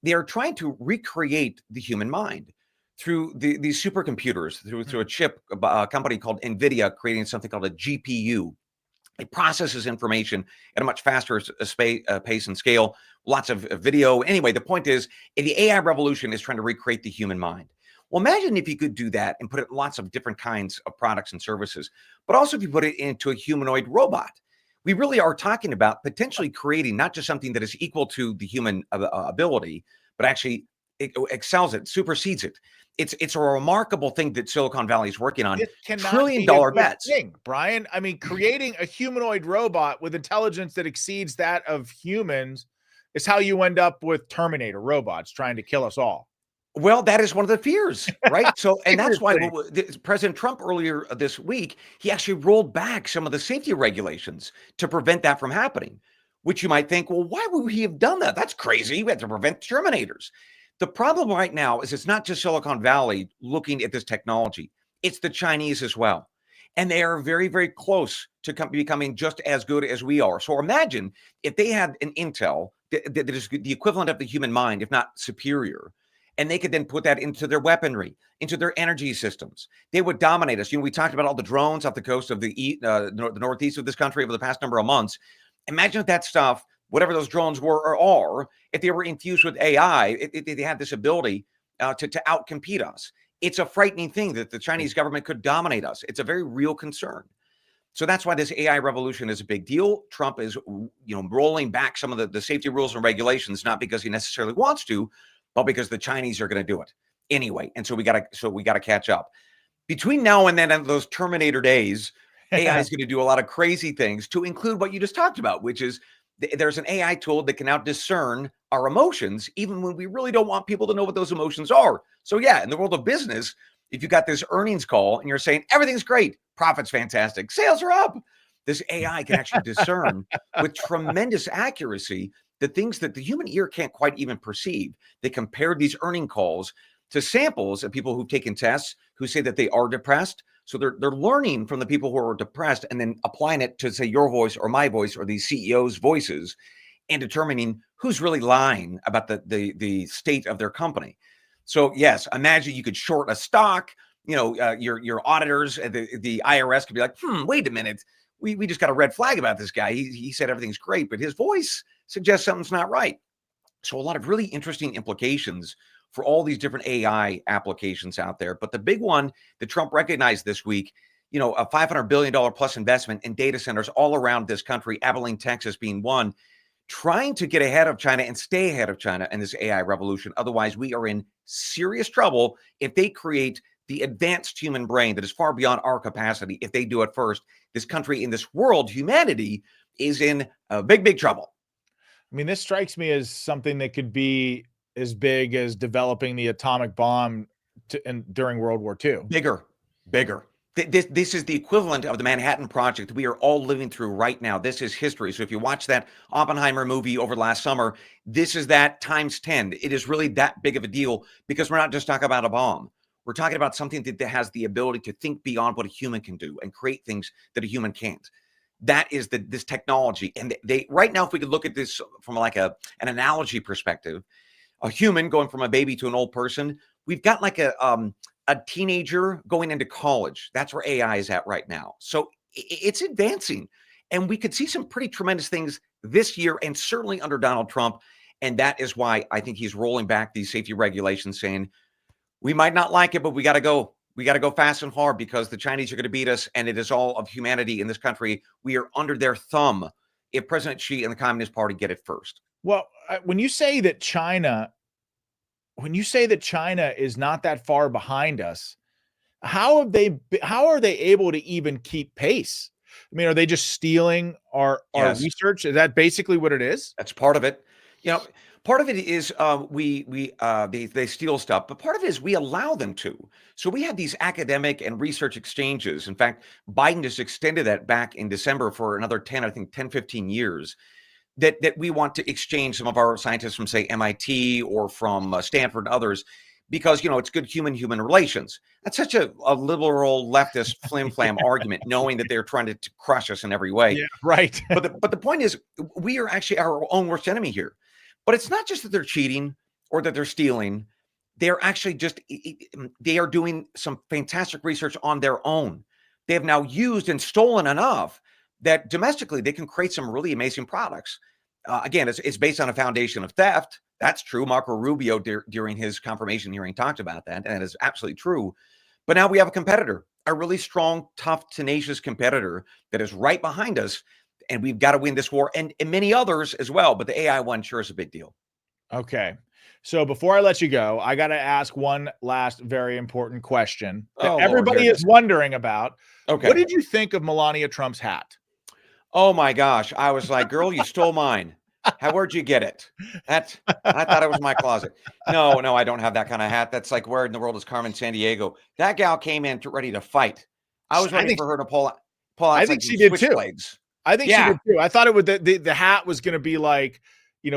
they are trying to recreate the human mind through these supercomputers, through a chip, a company called NVIDIA creating something called a GPU. It processes information at a much faster pace and scale, lots of video. Anyway, the point is, the AI revolution is trying to recreate the human mind. Well, imagine if you could do that and put it in lots of different kinds of products and services, but also if you put it into a humanoid robot. We really are talking about potentially creating not just something that is equal to the human ability, but actually it excels it, supersedes it. It's a remarkable thing that Silicon Valley is working on. It cannot $1 trillion be a good bets. thing, Brian. I mean, creating a humanoid robot with intelligence that exceeds that of humans is how you end up with Terminator robots trying to kill us all. Well, that is one of the fears, right? So, and that's why Seriously. President Trump earlier this week, he actually rolled back some of the safety regulations to prevent that from happening, which you might think, well, why would he have done that? That's crazy. We have to prevent Terminators. The problem right now is it's not just Silicon Valley looking at this technology. It's the Chinese as well. And they are very, very close to becoming just as good as we are. So imagine if they had an Intel that is the equivalent of the human mind, if not superior, and they could then put that into their weaponry, into their energy systems. They would dominate us. You know, we talked about all the drones off the coast of the northeast of this country over the past number of months. Imagine if that stuff, whatever those drones were or are, if they were infused with AI, they had this ability to outcompete us. It's a frightening thing that the Chinese government could dominate us. It's a very real concern. So that's why this AI revolution is a big deal. Trump is, rolling back some of the safety rules and regulations, not because he necessarily wants to, but because the Chinese are going to do it anyway. And so we got to catch up. Between now and then, and those Terminator days, AI is going to do a lot of crazy things, to include what you just talked about, which is there's an AI tool that can now discern our emotions, even when we really don't want people to know what those emotions are. So yeah, in the world of business, if you got this earnings call and you're saying everything's great, profit's fantastic, sales are up, this AI can actually discern with tremendous accuracy the things that the human ear can't quite even perceive. They compared these earning calls to samples of people who've taken tests who say that they are depressed. So they're learning from the people who are depressed and then applying it to, say, your voice or my voice or the CEO's voices, and determining who's really lying about the state of their company. So yes, imagine you could short a stock. Your auditors, the IRS could be like, wait a minute, we just got a red flag about this guy. He said everything's great, but his voice suggests something's not right. So a lot of really interesting implications for all these different AI applications out there. But the big one that Trump recognized this week, a $500 billion plus investment in data centers all around this country, Abilene, Texas being one, trying to get ahead of China and stay ahead of China in this AI revolution. Otherwise, we are in serious trouble if they create the advanced human brain that is far beyond our capacity. If they do it first, this country, in this world, humanity is in big, big trouble. I mean, this strikes me as something that could be as big as developing the atomic bomb during World War II. Bigger. This is the equivalent of the Manhattan Project we are all living through right now. This is history. So if you watch that Oppenheimer movie over last summer, this is that times 10. It is really that big of a deal, because we're not just talking about a bomb. We're talking about something that has the ability to think beyond what a human can do and create things that a human can't. That is this technology. And they right now, if we could look at this from like an analogy perspective, a human going from a baby to an old person, we've got like a teenager going into college. That's where AI is at right now. So it's advancing, and we could see some pretty tremendous things this year, and certainly under Donald Trump. And that is why I think he's rolling back these safety regulations, saying we might not like it, but we got to go. We got to go fast and hard, because the Chinese are going to beat us, and it is all of humanity in this country. We are under their thumb if President Xi and the Communist Party get it first. Well, when you say that China is not that far behind us, how are they able to even keep pace? I mean, are they just stealing our research? Is that basically what it is? That's part of it. Part of it is they steal stuff, but part of it is we allow them to. So we have these academic and research exchanges. In fact, Biden just extended that back in December for another 10, 15 years, that we want to exchange some of our scientists from, say, MIT or from Stanford and others. because, it's good human relations. That's such a liberal leftist flim-flam argument, knowing that they're trying to crush us in every way. Yeah, right. But the point is, we are actually our own worst enemy here. But it's not just that they're cheating or that they're stealing. They're actually they are doing some fantastic research on their own. They have now used and stolen enough that domestically they can create some really amazing products. Again, it's based on a foundation of theft. That's true. Marco Rubio, during his confirmation hearing, talked about that, and it is absolutely true. But now we have a competitor, a really strong, tough, tenacious competitor that is right behind us, and we've got to win this war, and many others as well. But the AI one sure is a big deal. Okay. So before I let you go, I got to ask one last very important question that everybody is wondering about. Okay. What did you think of Melania Trump's hat? Oh my gosh. I was like, girl, you stole mine. Where'd you get it? I thought it was my closet. No, I don't have that kind of hat. That's like, where in the world is Carmen Sandiego? That gal came in ready to fight. I was ready for her to pull out. I think she did too. I think she did too. I thought it would, the hat was going to be like,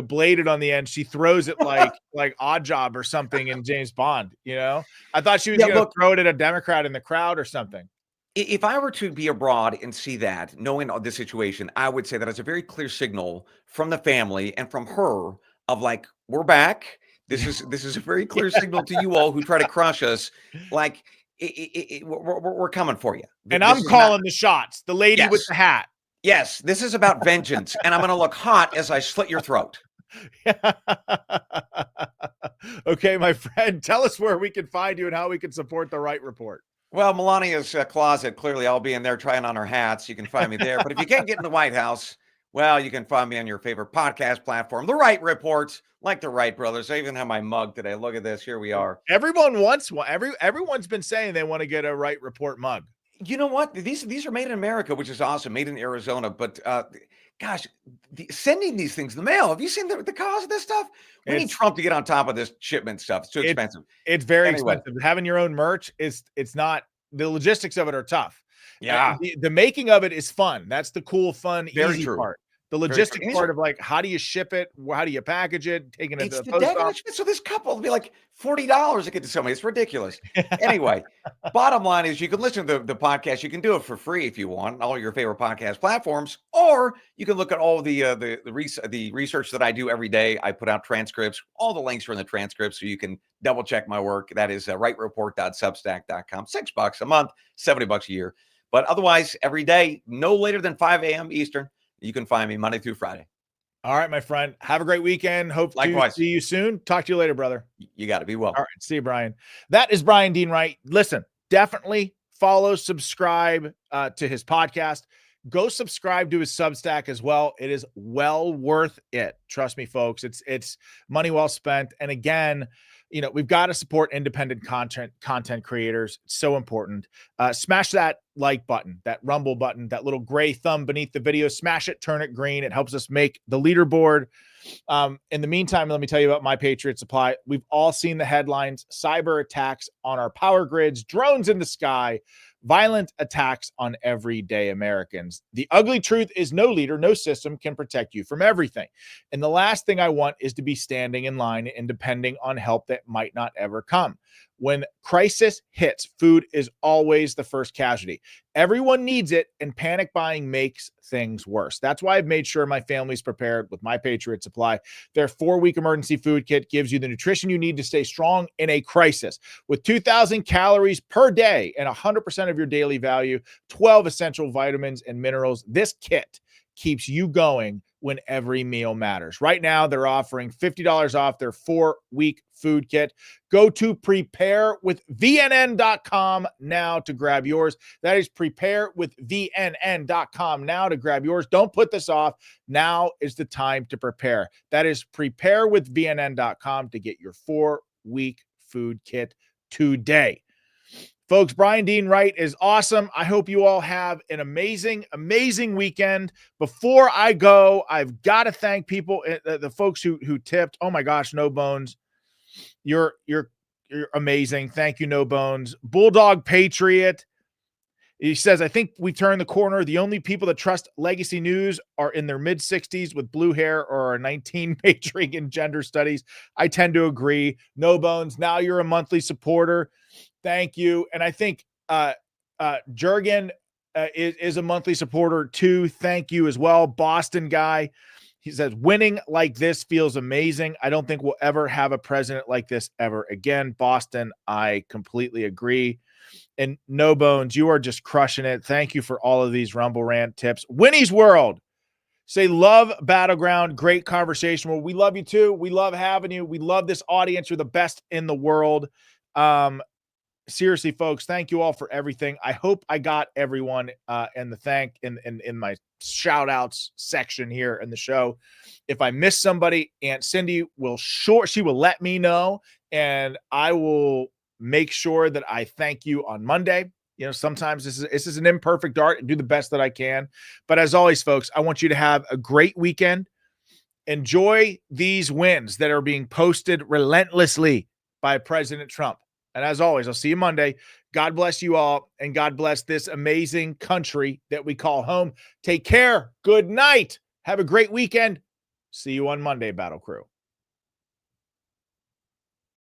bladed on the end. She throws it like Odd Job or something in James Bond. I thought she was going to throw it at a Democrat in the crowd or something. If I were to be abroad and see that, knowing this situation, I would say that it's a very clear signal from the family and from her of like, we're back. This is a very clear signal to you all who try to crush us. Like, we're coming for you. And I'm calling the shots. The lady with the hat. Yes, this is about vengeance, and I'm going to look hot as I slit your throat. Okay, my friend, tell us where we can find you and how we can support the Wright Report. Well, Melania's closet, clearly I'll be in there trying on her hats. You can find me there. But if you can't get in the White House, well, you can find me on your favorite podcast platform, The Wright Report, like the Wright brothers. I even have my mug today. Look at this. Here we are. Everyone wants one. Everyone's been saying they want to get a Wright Report mug. You know what? These are made in America, which is awesome. Made in Arizona. But gosh, sending these things in the mail. Have you seen the cost of this stuff? We need Trump to get on top of this shipment stuff. It's too expensive. It's very expensive. Having your own merch it's not, the logistics of it are tough. Yeah. The making of it is fun. That's the cool, fun, easy part. The logistic part of like, how do you ship it? How do you package it? Taking it to the post office. So this couple will be like $40 to get to somebody. It's ridiculous. Anyway, bottom line is you can listen to the podcast. You can do it for free if you want, all your favorite podcast platforms, or you can look at all the research that I do every day. I put out transcripts. All the links are in the transcripts, so you can double check my work. That is wrightreport.substack.com. $6 a month, $70 a year. But otherwise, every day, no later than 5 a.m. Eastern. You can find me Monday through Friday. All right, my friend. Have a great weekend. Hope to see you soon. Talk to you later, brother. You got to be well. All right. See you, Bryan. That is Bryan Dean Wright. Listen, definitely follow, subscribe to his podcast. Go subscribe to his Substack as well. It is well worth it. Trust me, folks. It's money well spent. And again, we've got to support independent content creators. It's so important. Smash that like button, that rumble button, that little gray thumb beneath the video. Smash it, turn it green. It helps us make the leaderboard. In the meantime, let me tell you about My Patriot Supply. We've all seen the headlines: cyber attacks on our power grids, drones in the sky, violent attacks on everyday Americans. The ugly truth is no leader, no system can protect you from everything. And the last thing I want is to be standing in line and depending on help that might not ever come. When crisis hits, food is always the first casualty. Everyone needs it, and panic buying makes things worse. That's why I've made sure my family's prepared with My Patriot Supply. Their 4-week emergency food kit gives you the nutrition you need to stay strong in a crisis. With 2,000 calories per day and 100% of your daily value, 12 essential vitamins and minerals, this kit keeps you going when every meal matters. Right now, they're offering $50 off their 4-week food kit. Go to preparewithvnn.com now to grab yours. That is preparewithvnn.com now to grab yours. Don't put this off. Now is the time to prepare. That is preparewithvnn.com to get your 4-week food kit today. Folks, Bryan Dean Wright is awesome. I hope you all have an amazing, amazing weekend. Before I go, I've got to thank people, the folks who tipped. Oh my gosh, No Bones. You're amazing. Thank you, No Bones. Bulldog Patriot. He says, I think we turned the corner. The only people that trust legacy news are in their mid-60s with blue hair or are 19 majoring in gender studies. I tend to agree. No Bones, now you're a monthly supporter. Thank you. And I think Jurgen is a monthly supporter too. Thank you as well. Boston guy. He says, winning like this feels amazing. I don't think we'll ever have a president like this ever again. Boston, I completely agree. And No Bones, you are just crushing it. Thank you for all of these Rumble Rant tips. Winnie's World. Say, love Battleground. Great conversation. Well, we love you too. We love having you. We love this audience. You're the best in the world. Seriously, folks, thank you all for everything. I hope I got everyone in my shout outs section here in the show. If I miss somebody, Aunt Cindy she will let me know, and I will make sure that I thank you on Monday. You know, sometimes this is an imperfect art and do the best that I can. But as always, folks, I want you to have a great weekend. Enjoy these wins that are being posted relentlessly by President Trump. And as always, I'll see you Monday. God bless you all, and God bless this amazing country that we call home. Take care. Good night. Have a great weekend. See you on Monday, Battle Crew.